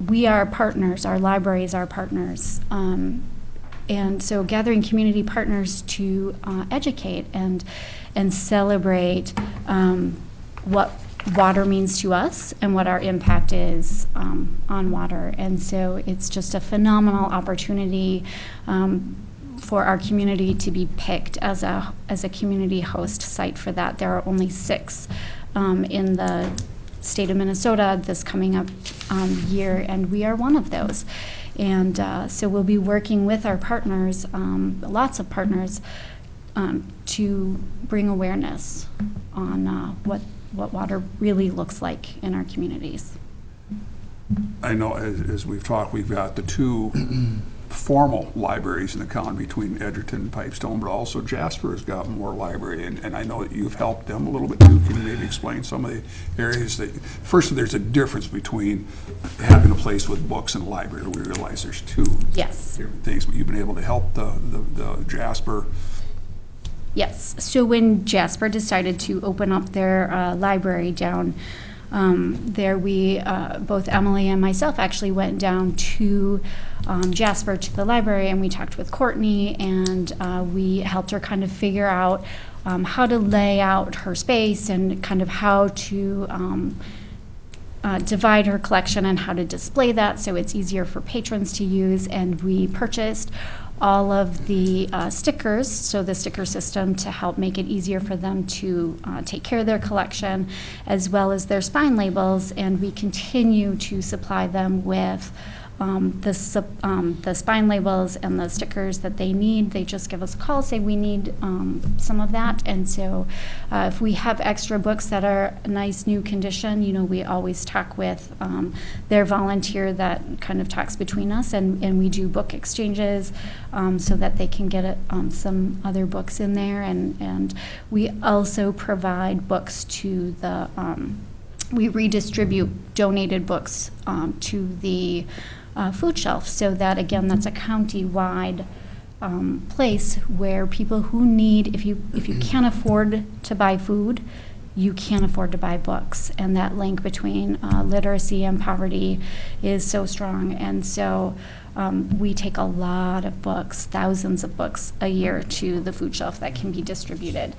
we are partners, our libraries are partners, and so gathering community partners to educate and celebrate what water means to us and what our impact is on water. And so it's just a phenomenal opportunity for our community to be picked as a community host site for that. There are only 6 in the state of Minnesota this coming up year, and we are one of those. And so we'll be working with our partners, lots of partners, to bring awareness on what water really looks like in our communities. I know as we've talked, we've got the 2 formal libraries in the county between Edgerton and Pipestone, but also Jasper has got more library, and I know that you've helped them a little bit too. Can you maybe explain some of the areas that, first, there's a difference between having a place with books and a library. We realize there's 2 different things, but you've been able to help the Jasper. Yes. So when Jasper decided to open up their library down there, we, both Emily and myself, actually went down to Jasper to the library, and we talked with Courtney, and we helped her kind of figure out how to lay out her space and kind of how to divide her collection and how to display that so it's easier for patrons to use. And we purchased all of the stickers, so the sticker system, to help make it easier for them to take care of their collection, as well as their spine labels, and we continue to supply them with the spine labels and the stickers that they need. They just give us a call, say we need some of that, and so if we have extra books that are nice new condition, you know, we always talk with their volunteer that kind of talks between us, and we do book exchanges so that they can get some other books in there, and we also provide books to the we redistribute donated books to the food shelf, so that, again, that's a county-wide place where people who need, if you can't afford to buy food, you can't afford to buy books, and that link between literacy and poverty is so strong. And so we take a lot of books, thousands of books a year, to the food shelf that can be distributed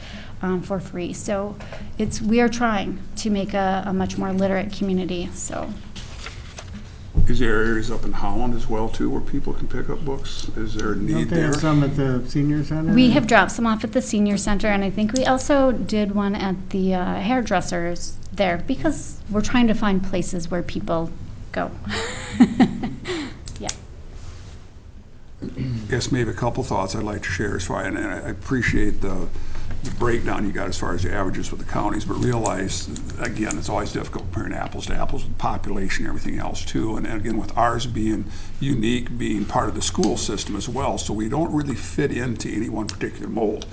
for free. So we are trying to make a much more literate community. So. Is there areas up in Holland as well, too, where people can pick up books? Is there a need Don't they there? have some at the senior center? We have dropped some off at the senior center, and I think we also did one at the hairdressers there, because we're trying to find places where people go. Yeah. guess maybe a couple thoughts I'd like to share as far, and I appreciate the breakdown you got as far as the averages with the counties, but realize, again, it's always difficult comparing apples to apples with population and everything else too. And again, with ours being unique, being part of the school system as well, so we don't really fit into any one particular mold.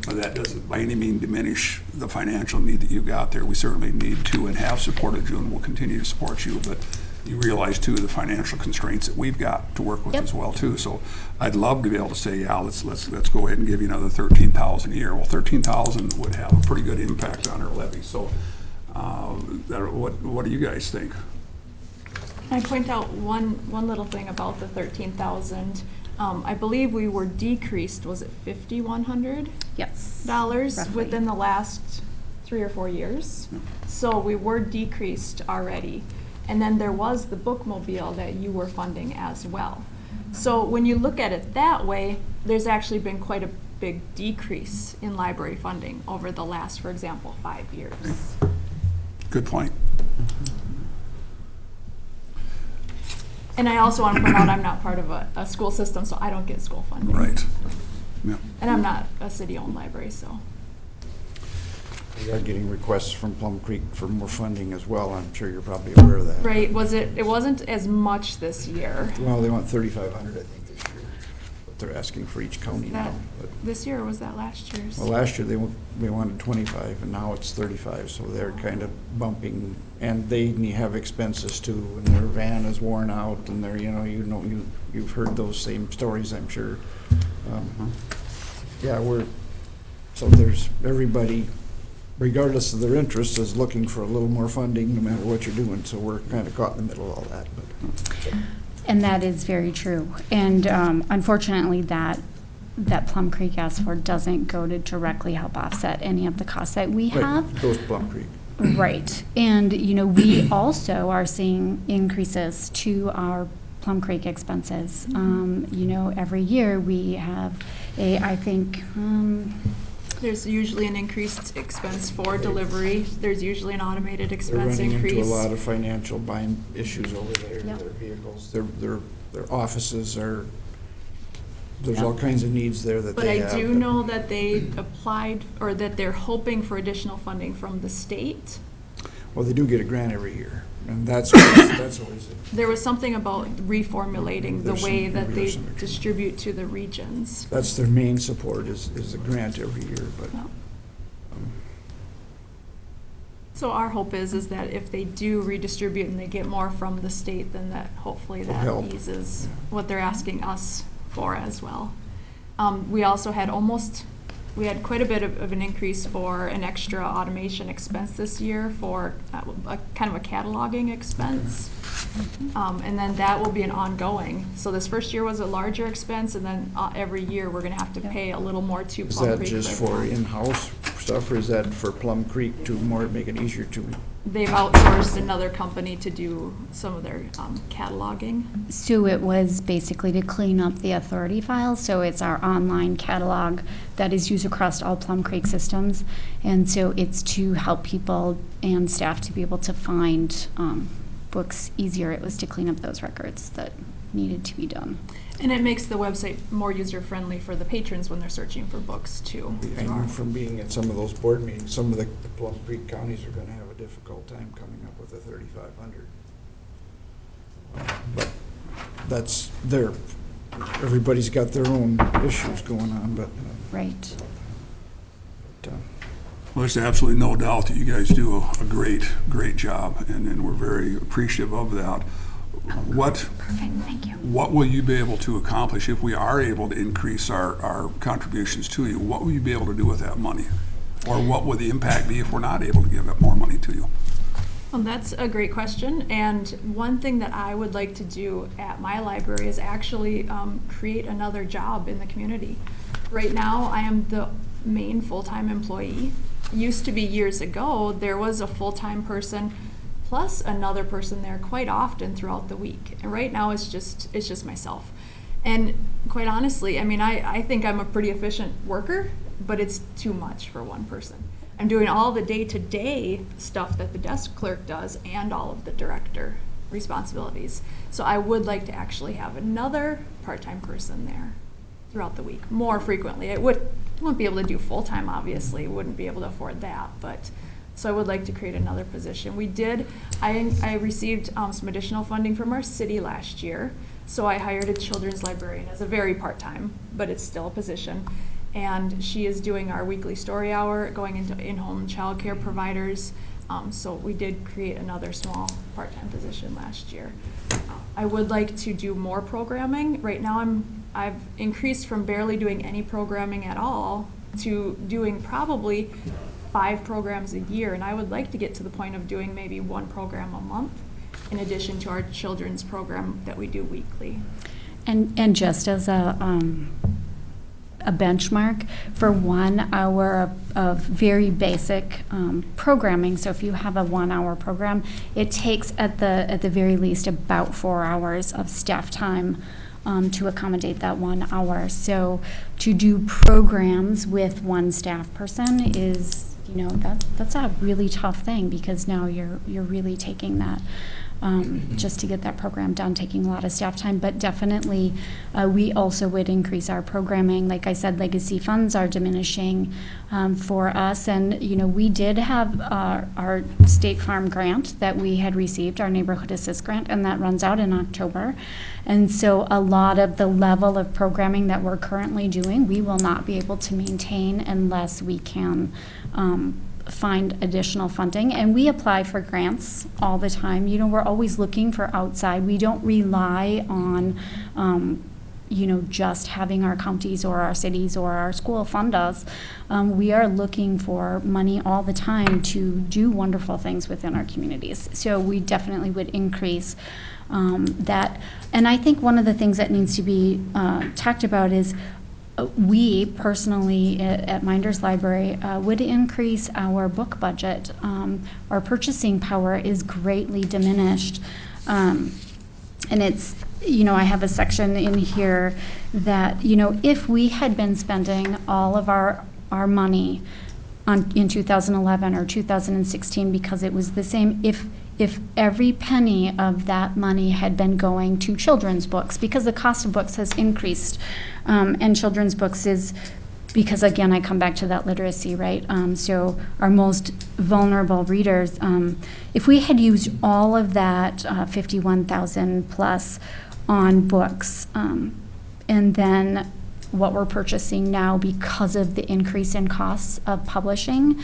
But that doesn't by any means diminish the financial need that you've got there. We certainly need to and have supported you and will continue to support you, but you realize too the financial constraints that we've got to work with as well too. So I'd love to be able to say, yeah, let's go ahead and give you another 13,000 a year. Well, 13,000 would have a pretty good impact on our levy. So what do you guys think? Can I point out one little thing about the 13,000? I believe we were decreased, was it $5,100? Yes. Dollars within the last 3 or 4 years. So we were decreased already. And then there was the bookmobile that you were funding as well. So when you look at it that way, there's actually been quite a big decrease in library funding over the last, for example, 5 years. Good point. And I also want to point out I'm not part of a school system, so I don't get school funding. Right. Yeah. And I'm not a city-owned library, so. We are getting requests from Plum Creek for more funding as well. I'm sure you're probably aware of that. Right, it wasn't as much this year. Well, they want 3,500, I think, this year. But they're asking for each county now. But, This year, or was that last year's? well, last year they wanted 25, and now it's 35, so they're kind of bumping. And they have expenses too, and their van is worn out, and they're, you've heard those same stories, I'm sure. Yeah, so there's everybody, regardless of their interests, is looking for a little more funding no matter what you're doing, so we're kind of caught in the middle of all that. But, And that is very true. And unfortunately, that Plum Creek asked for doesn't go to directly help offset any of the costs that we have. Right, goes to Plum Creek. Right. And, we also are seeing increases to our Plum Creek expenses. Every year we have There's usually an increased expense for delivery. There's usually an automated expense They're running increase. into a lot of financial buying issues over there. Yep. Their vehicles, their offices are, there's all kinds of needs there that But they I have. do know that they applied, or that they're hoping for additional funding from the state. Well, they do get a grant every year, and that's always it. There was something about reformulating the There's way some- that they some- distribute to the regions. That's their main support is the grant every year, but. Yeah. So our hope is that if they do redistribute and they get more from the state, then that hopefully Will that help. eases what they're asking us for as well. We also had quite a bit of an increase for an extra automation expense this year for a kind of a cataloging expense. And then that will be an ongoing. So this first year was a larger expense, and then every year we're gonna have to pay a little more to Is Plum that Creek. just for in-house stuff, or is that for Plum Creek to make it easier to? They've outsourced another company to do some of their cataloging. So it was basically to clean up the authority files. So it's our online catalog that is used across all Plum Creek systems. And so it's to help people and staff to be able to find books easier. It was to clean up those records that needed to be done. And it makes the website more user-friendly for the patrons when they're searching for books too. I know from being at some of those board meetings, some of the Plum Creek counties are gonna have a difficult time coming up with the 3,500. But that's everybody's got their own issues going on, but. Right. Well, there's absolutely no doubt that you guys do a great job, and we're very appreciative of that. Perfect, thank you. What will you be able to accomplish if we are able to increase our contributions to you? What will you be able to do with that money? Or what would the impact be if we're not able to give up more money to you? Well, that's a great question. And one thing that I would like to do at my library is actually create another job in the community. Right now, I am the main full-time employee. Used to be years ago, there was a full-time person plus another person there quite often throughout the week. And right now it's just myself. And quite honestly, I mean, I think I'm a pretty efficient worker, but it's too much for one person. I'm doing all the day-to-day stuff that the desk clerk does and all of the director responsibilities. So I would like to actually have another part-time person there. throughout the week, more frequently. Wouldn't be able to do full-time, obviously, wouldn't be able to afford that, but, so I would like to create another position. I received some additional funding from our city last year, so I hired a children's librarian as a very part-time, but it's still a position. And she is doing our weekly story hour, going into in-home childcare providers. So we did create another small part-time position last year. I would like to do more programming. Right now I've increased from barely doing any programming at all to doing probably 5 programs a year, and I would like to get to the point of doing maybe 1 program a month in addition to our children's program that we do weekly. And just as a benchmark for 1 hour of very basic programming. So if you have a 1 hour program, it takes at the very least about 4 hours of staff time to accommodate that 1 hour. So to do programs with 1 staff person is, that's a really tough thing, because now you're really taking that. Just to get that program done, taking a lot of staff time, but definitely we also would increase our programming. Like I said, legacy funds are diminishing for us, and we did have our State Farm grant that we had received, our Neighborhood Assist grant, and that runs out in October. And so a lot of the level of programming that we're currently doing, we will not be able to maintain unless we can find additional funding. And we apply for grants all the time. We're always looking for outside. We don't rely on just having our counties or our cities or our school fund us. We are looking for money all the time to do wonderful things within our communities. So we definitely would increase that. And I think one of the things that needs to be talked about is we personally at Minders Library would increase our book budget. Our purchasing power is greatly diminished. And it's, I have a section in here that, if we had been spending all of our money in 2011 or 2016 because it was the same, if every penny of that money had been going to children's books, because the cost of books has increased, and children's books is, because again, I come back to that literacy, right? So our most vulnerable readers, if we had used all of that 51,000 plus on books, and then what we're purchasing now because of the increase in costs of publishing,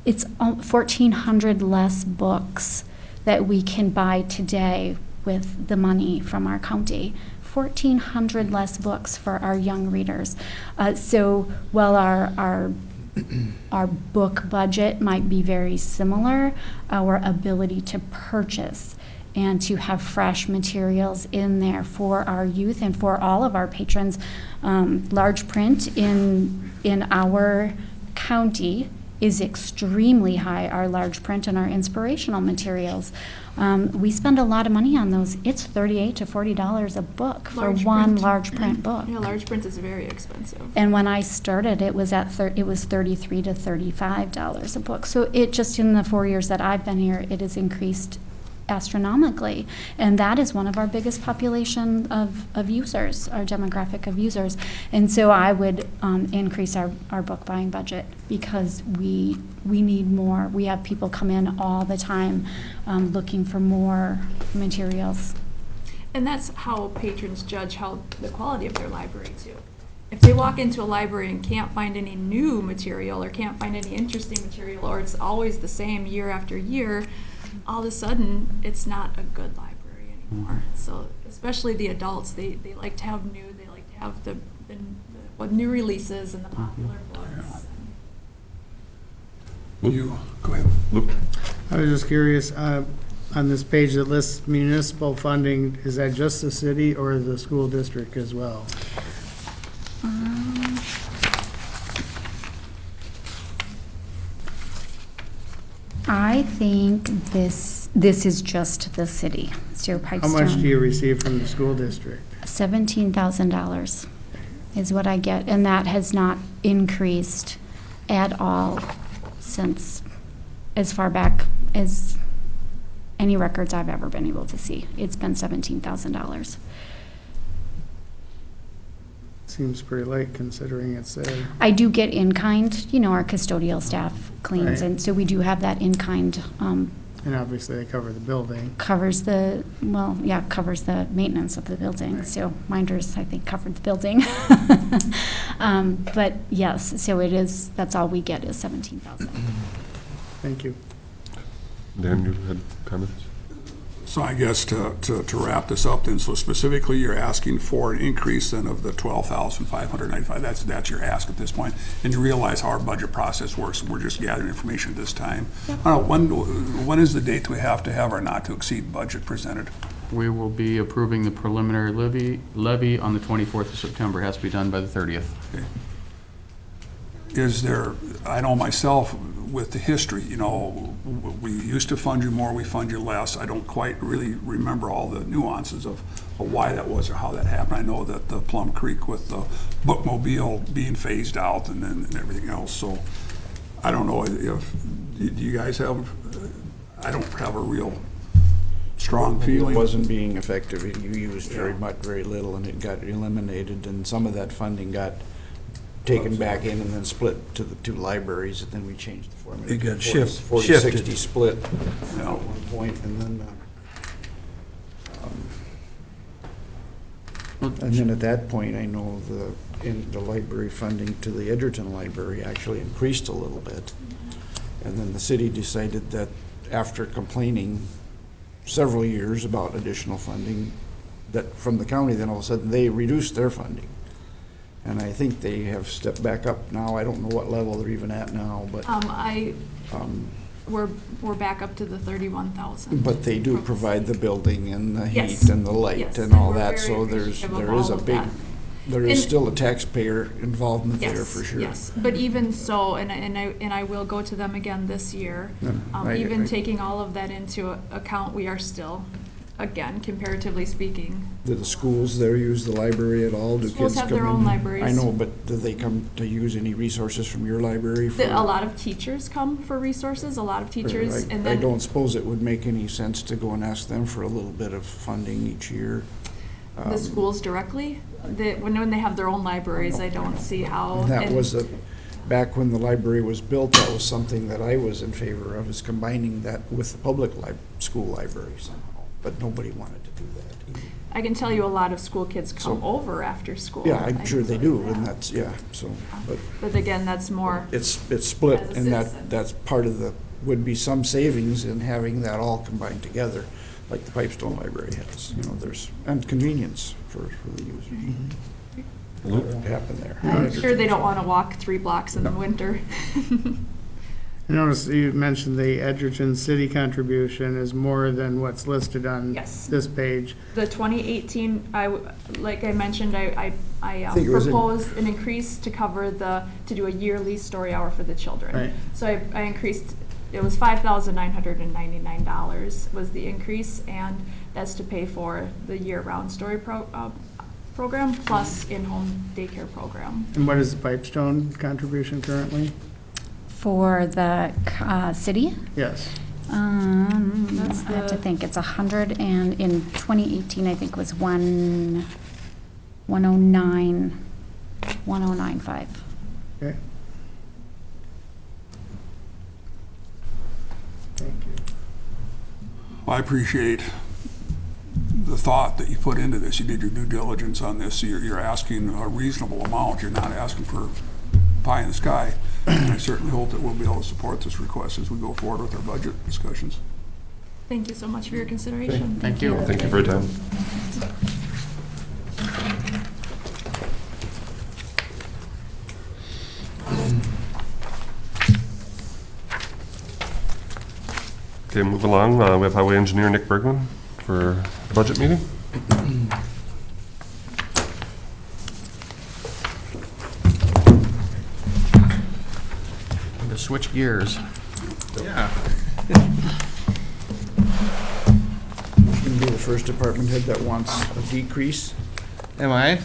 it's 1,400 less books that we can buy today with the money from our county. 1,400 less books for our young readers. So while our book budget might be very similar, our ability to purchase and to have fresh materials in there for our youth and for all of our patrons, large print in our county is extremely high, our large print and our inspirational materials. We spend a lot of money on those. It's $38 to $40 a book for one large print book. Yeah, large print is very expensive. And when I started, it was $33 to $35 a book. So it just, in the 4 years that I've been here, it has increased astronomically, and that is one of our biggest population of users, our demographic of users. And so I would increase our book buying budget, because we need more. We have people come in all the time looking for more materials. And that's how patrons judge the quality of their library too. If they walk into a library and can't find any new material or can't find any interesting material, or it's always the same year after year, all of a sudden, it's not a good library anymore. So, especially the adults, they like to have new, they like to have the new releases and the popular books. You, go ahead, Luke. I was just curious, on this page that lists municipal funding, is that just the city or the school district as well? I think this is just the city, so Pipestone. How much do you receive from the school district? $17,000 is what I get, and that has not increased at all since as far back as any records I've ever been able to see. It's been $17,000. Seems pretty late considering it's there. I do get in-kind, our custodial staff cleans, Right. and so we do have that in-kind, And obviously they cover the building. covers the maintenance of the building. So Minders, I think, covered the building. But yes, so it is, that's all we get is 17,000. Thank you. Dan, you had comments? So I guess to wrap this up then, so specifically you're asking for an increase then of the 12,595, that's your ask at this point, and you realize how our budget process works, we're just gathering information at this time. I don't know, when is the date we have to have our not to exceed budget presented? We will be approving the preliminary levy on the 24th of September. It has to be done by the 30th. Okay. Is there, I know myself with the history, we used to fund you more, we fund you less. I don't quite really remember all the nuances of why that was or how that happened. I know that the Plum Creek with the bookmobile being phased out and everything else. So I don't know if, do you guys have, I don't have a real strong feeling. It wasn't being effective. You used very little, and it got eliminated, and some of that funding got taken back in and then split to the two libraries, and then we changed the formula. It got 40-60 split at Yeah. one point, and then at that point, I know the library funding to the Edgerton Library actually increased a little bit. And then the city decided that after complaining several years about additional funding, that from the county, then all of a sudden they reduced their funding. And I think they have stepped back up now. I don't know what level they're even at now, but. We're back up to the 31,000. But they do provide the building and the Yes. heat and the light Yes, and all we're that, very so appreciative of there is all a of big, that. there is And- still a taxpayer involvement there Yes, for sure. yes, but even so, and I will go to them again this year, even taking all of that into account, we are still, again, comparatively speaking. Do the schools there use the library at all? Do Schools kids have come their own in? libraries. I know, but do they come to use any resources from your library? A lot of teachers come for resources, a lot of teachers, and I then. don't suppose it would make any sense to go and ask them for a little bit of funding each year. The schools directly, when they have their own libraries, I don't see how. That and- was back when the library was built, that was something that I was in favor of, is combining that with the public school library somehow. But nobody wanted to do that. I can tell you a lot of school kids come So- over after school. Yeah, I'm sure they do, and that's, But again, that's more. it's split, As a and citizen. that's part of would be some savings in having that all combined together, like the Pipestone Library has, and convenience for the users. What happened there? I'm sure they don't want to walk 3 blocks in the winter. I noticed you mentioned the Edgerton city contribution is more than what's listed on Yes. this page. The 2018, like I mentioned, I think it was proposed an increase to cover to do a yearly story hour for the children. Right. So I increased, it was $5,999 was the increase, and that's to pay for the year-round story program plus in-home daycare program. And what is the Pipestone contribution currently? For the city, Yes. I have to think, it's 100, and in 2018, I think was 109.5. Okay. Thank you. Well, I appreciate the thought that you put into this. You did your due diligence on this. You're asking a reasonable amount. You're not asking for pie in the sky. And I certainly hope that we'll be able to support this request as we go forward with our budget discussions. Thank you so much for your consideration. Thank you. Thank you for your time. Okay, move along. We have Highway Engineer Nick Bergman for the budget meeting. To switch gears. Yeah. Can be the first department head that wants a decrease. Am I?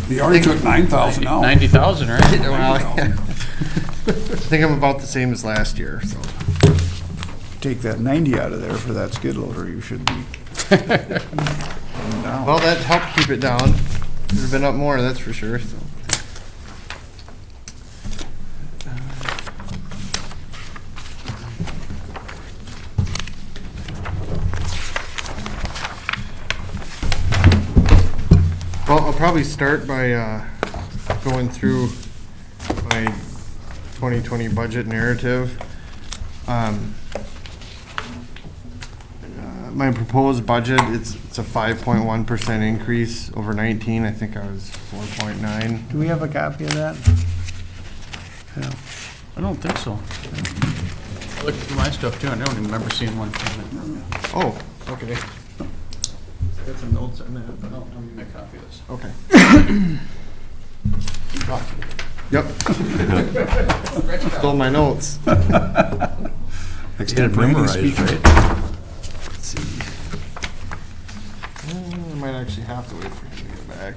They already took 9,000 out. 90,000, right? Well, I think I'm about the same as last year, so. Take that 90 out of there for that skid loader, you should be. been down. Well, that helped keep it down. Could have been up more, that's for sure, so. Well, I'll probably start by going through my 2020 budget narrative. My proposed budget, it's a 5.1% increase over 19. I think I was 4.9. Do we have a copy of that? Yeah. I don't think so. I looked through my stuff too, and I don't even remember seeing one from it. Oh, okay. Got some notes on that, but I'll give me a copy of this. Okay. Yep. Stole my notes. Next time, memorized, right? Let's see. I might actually have to wait for him to get back.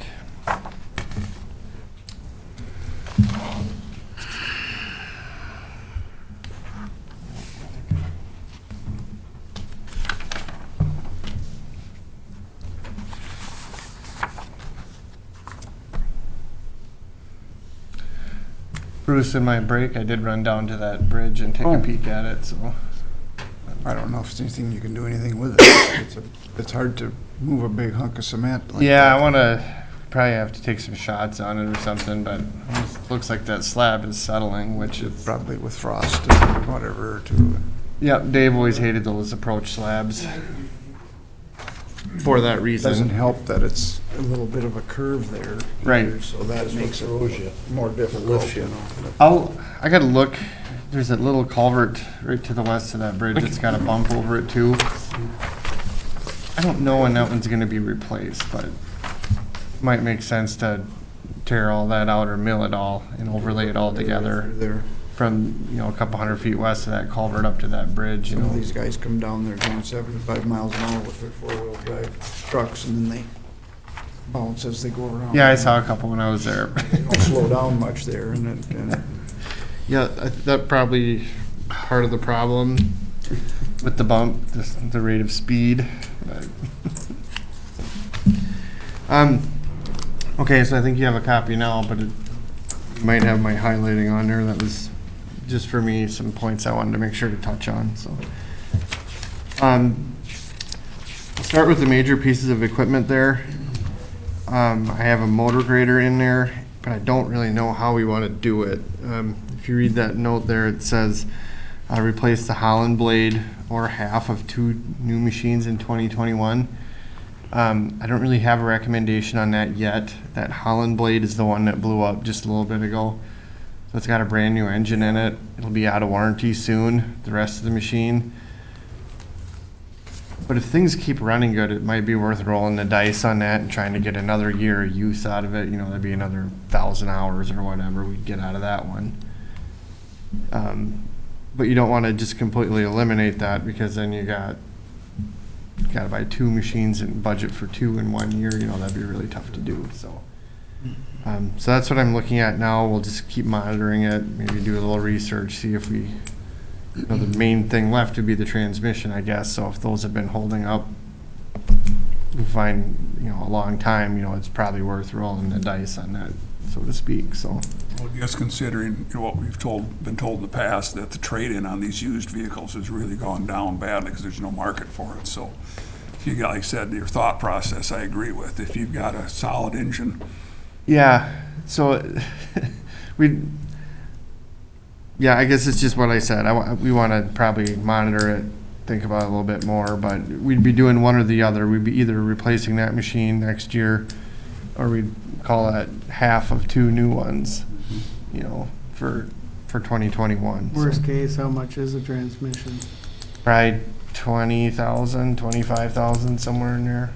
Bruce, in my break, I did run down to that bridge and take a peek at it, so. I don't know if there's anything you can do anything with it. It's hard to move a big hunk of cement like Yeah, that. I want to probably have to take some shots on it or something, but it looks like that slab is settling, which is Probably with frost and whatever too. yeah. Dave always hated those approach slabs for that It reason. doesn't help that it's a little bit of a curve there. Right. either, So that makes it more difficult, you know. I gotta look. There's that little culvert right to the west of that bridge. It's got a bump over it too. I don't know when that one's gonna be replaced, but it might make sense to tear all that out or mill it all and overlay it all together There, from, you know, a couple hundred feet west of that culvert up to that bridge, you some of know. these guys come down there going 75 miles an hour with their four-wheel drive trucks and then they bounce as they go around. Yeah, I saw a couple when I was there. They don't slow down much there and Yeah, that probably part of the problem with the bump, the rate of speed. But okay, so I think you have a copy now, but it might have my highlighting on there. That was just for me, some points I wanted to make sure to touch on, so. I'll start with the major pieces of equipment there. I have a motor grader in there, but I don't really know how we want to do it. If you read that note there, it says, replace the Holland blade or half of 2 new machines in 2021. I don't really have a recommendation on that yet. That Holland blade is the one that blew up just a little bit ago. So it's got a brand new engine in it. It'll be out of warranty soon, the rest of the machine. But if things keep running good, it might be worth rolling the dice on that and trying to get another year of use out of it. You know, that'd be another 1,000 hours or whatever we'd get out of that one. But you don't want to just completely eliminate that because then you got to buy 2 machines and budget for 2 in 1 year. You know, that'd be really tough to do. So that's what I'm looking at now. We'll just keep monitoring it, maybe do a little research, see if we, you know, the main thing left would be the transmission, I guess. So if those have been holding up, we find, you know, a long time, you know, it's probably worth rolling the dice on that, so to speak. So. Well, just considering, you know, what we've been told in the past, that the trade-in on these used vehicles has really gone down badly because there's no market for it. So if you got, like I said, your thought process, I agree with. If you've got a solid engine. Yeah, so I guess it's just what I said. We want to probably monitor it, think about it a little bit more, but we'd be doing one or the other. We'd be either replacing that machine next year, or we'd call that half of 2 new ones, you know, for 2021. Worst case, how much is a transmission? Probably 20,000, 25,000, somewhere in there.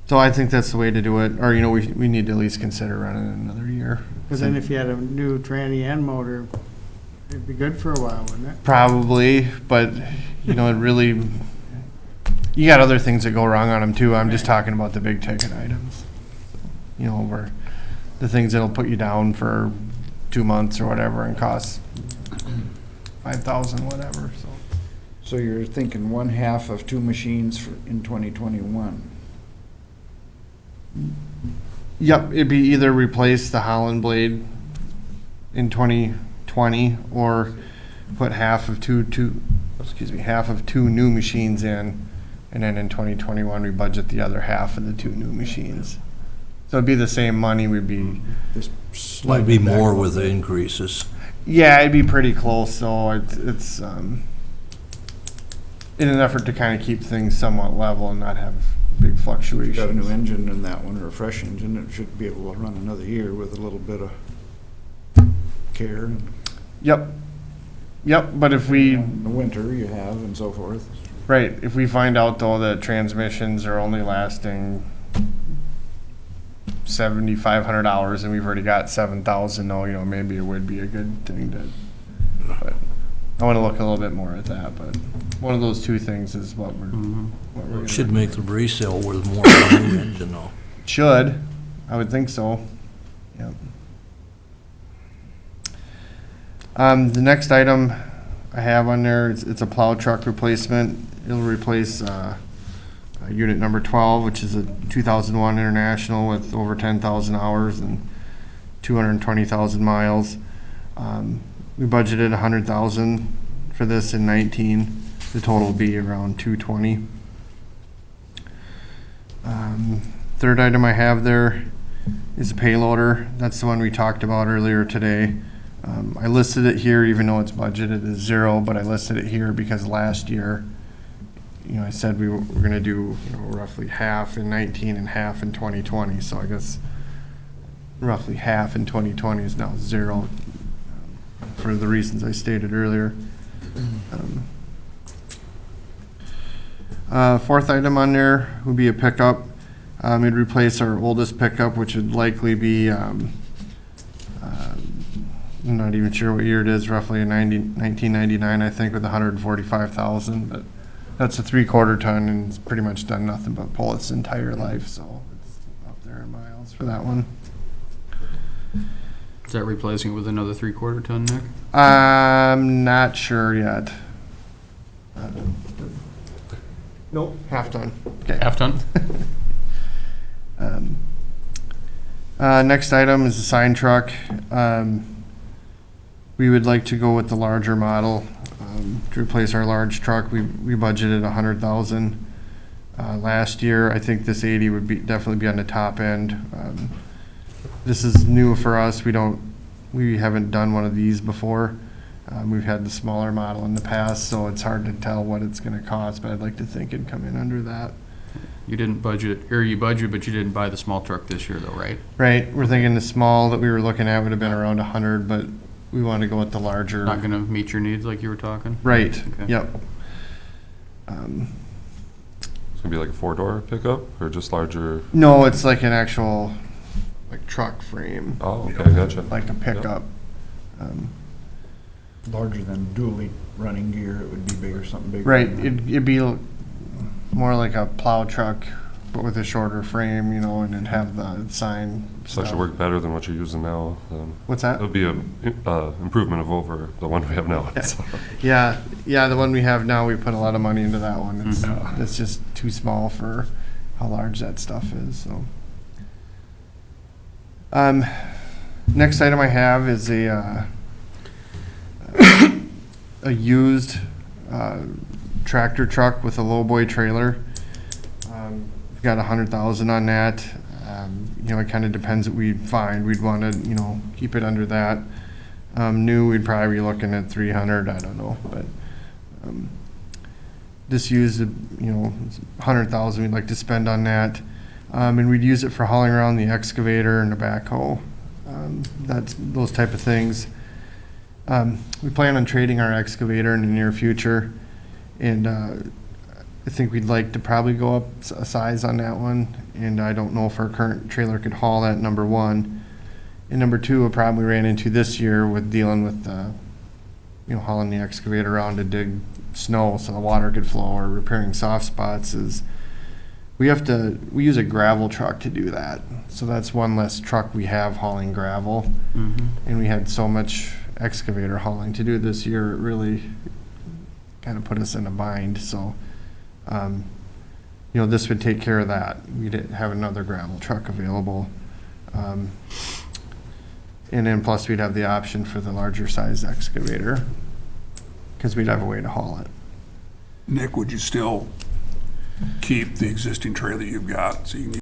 So I think that's the way to do it. Or, you know, we need to at least consider running it another year. Because then if you had a new tranny and motor, it'd be good for a while, wouldn't it? Probably, but, you know, it really, you got other things that go wrong on them too. I'm just talking about the big ticket items. You know, where the things that'll put you down for 2 months or whatever and cost 5,000, whatever, so. So you're thinking one half of two machines in 2021? Yep, it'd be either replace the Holland blade in 2020 or put half of two new machines in, and then in 2021 we budget the other half of the two new machines. So it'd be the same money. We'd be Might be more with the increases. yeah, it'd be pretty close. So it's in an effort to kind of keep things somewhat level and not have big If fluctuations. you got a new engine in that one, or a fresh engine, it should be able to run another year with a little bit of care. And Yep. But if we in the winter you have and so forth. right, if we find out though that transmissions are only lasting 7,500 hours and we've already got 7,000, though, maybe it would be a good thing to. But I want to look a little bit more at that. But one of those two things is what we're. What we're gonna Should make the resale worth more than the new engine though. Should, I would think so. Yep. The next item I have on there, it's a plow truck replacement. It'll replace unit number 12, which is a 2001 International with over 10,000 hours and 220,000 miles. We budgeted 100,000 for this in 19. The total will be around 220. Third item I have there is a payloader. That's the one we talked about earlier today. I listed it here even though it's budgeted as 0, but I listed it here because last year, I said we were going to do roughly half in 19 and half in 2020. So I guess roughly half in 2020 is now 0 for the reasons I stated earlier. Fourth item on there would be a pickup. It'd replace our oldest pickup, which would likely be, I'm not even sure what year it is, roughly a 1999, I think, with 145,000. But that's a 3/4 ton and it's pretty much done nothing but pull its entire life. So it's up there in miles for that one. Is that replacing it with another 3/4 ton, Nick? I'm not sure yet. Nope, half ton. Okay. Half ton? Next item is the sign truck. We would like to go with the larger model to replace our large truck. We budgeted 100,000 last year. I think this 80 would definitely be on the top end. This is new for us. We haven't done one of these before. We've had the smaller model in the past, so it's hard to tell what it's going to cost, but I'd like to think it'd come in under that. You didn't budget, or you budgeted, but you didn't buy the small truck this year though, right? Right, we're thinking the small that we were looking at would have been around 100, but we want to go with the larger. Not gonna meet your needs like you were talking? Right, Okay. yep. It's going to be like a 4-door pickup or just larger? No, it's like an actual, truck frame. Oh, okay, gotcha. Like a pickup. Larger than dually running gear, it would be bigger, something bigger. Right, than that. it'd be more like a plow truck, but with a shorter frame, and it'd have the sign. This actually work better than what you're using now. What's that? It'll be a improvement over the one we have now. So. Yeah, the one we have now, we put a lot of money into that one. It's just too small for how large that stuff is, so. Next item I have is a used tractor truck with a lowboy trailer. We've got 100,000 on that. It kind of depends what we'd find. We'd want to, keep it under that. New, we'd probably be looking at 300. I don't know, but this used, 100,000 we'd like to spend on that, and we'd use it for hauling around the excavator and the backhoe. That's those type of things. We plan on trading our excavator in the near future, and I think we'd like to probably go up a size on that one, and I don't know if our current trailer could haul that, number one. And number two, we probably ran into this year with dealing with, hauling the excavator around to dig snow so the water could flow, or repairing soft spots, is we use a gravel truck to do that. So that's one less truck we have hauling gravel. And we had so much excavator hauling to do this year, it really kind of put us in a bind, so, you know, this would take care of that. We'd have another gravel truck available. And then plus we'd have the option for the larger size excavator, because we'd have a way to haul it. Nick, would you still keep the existing trailer you've got so you can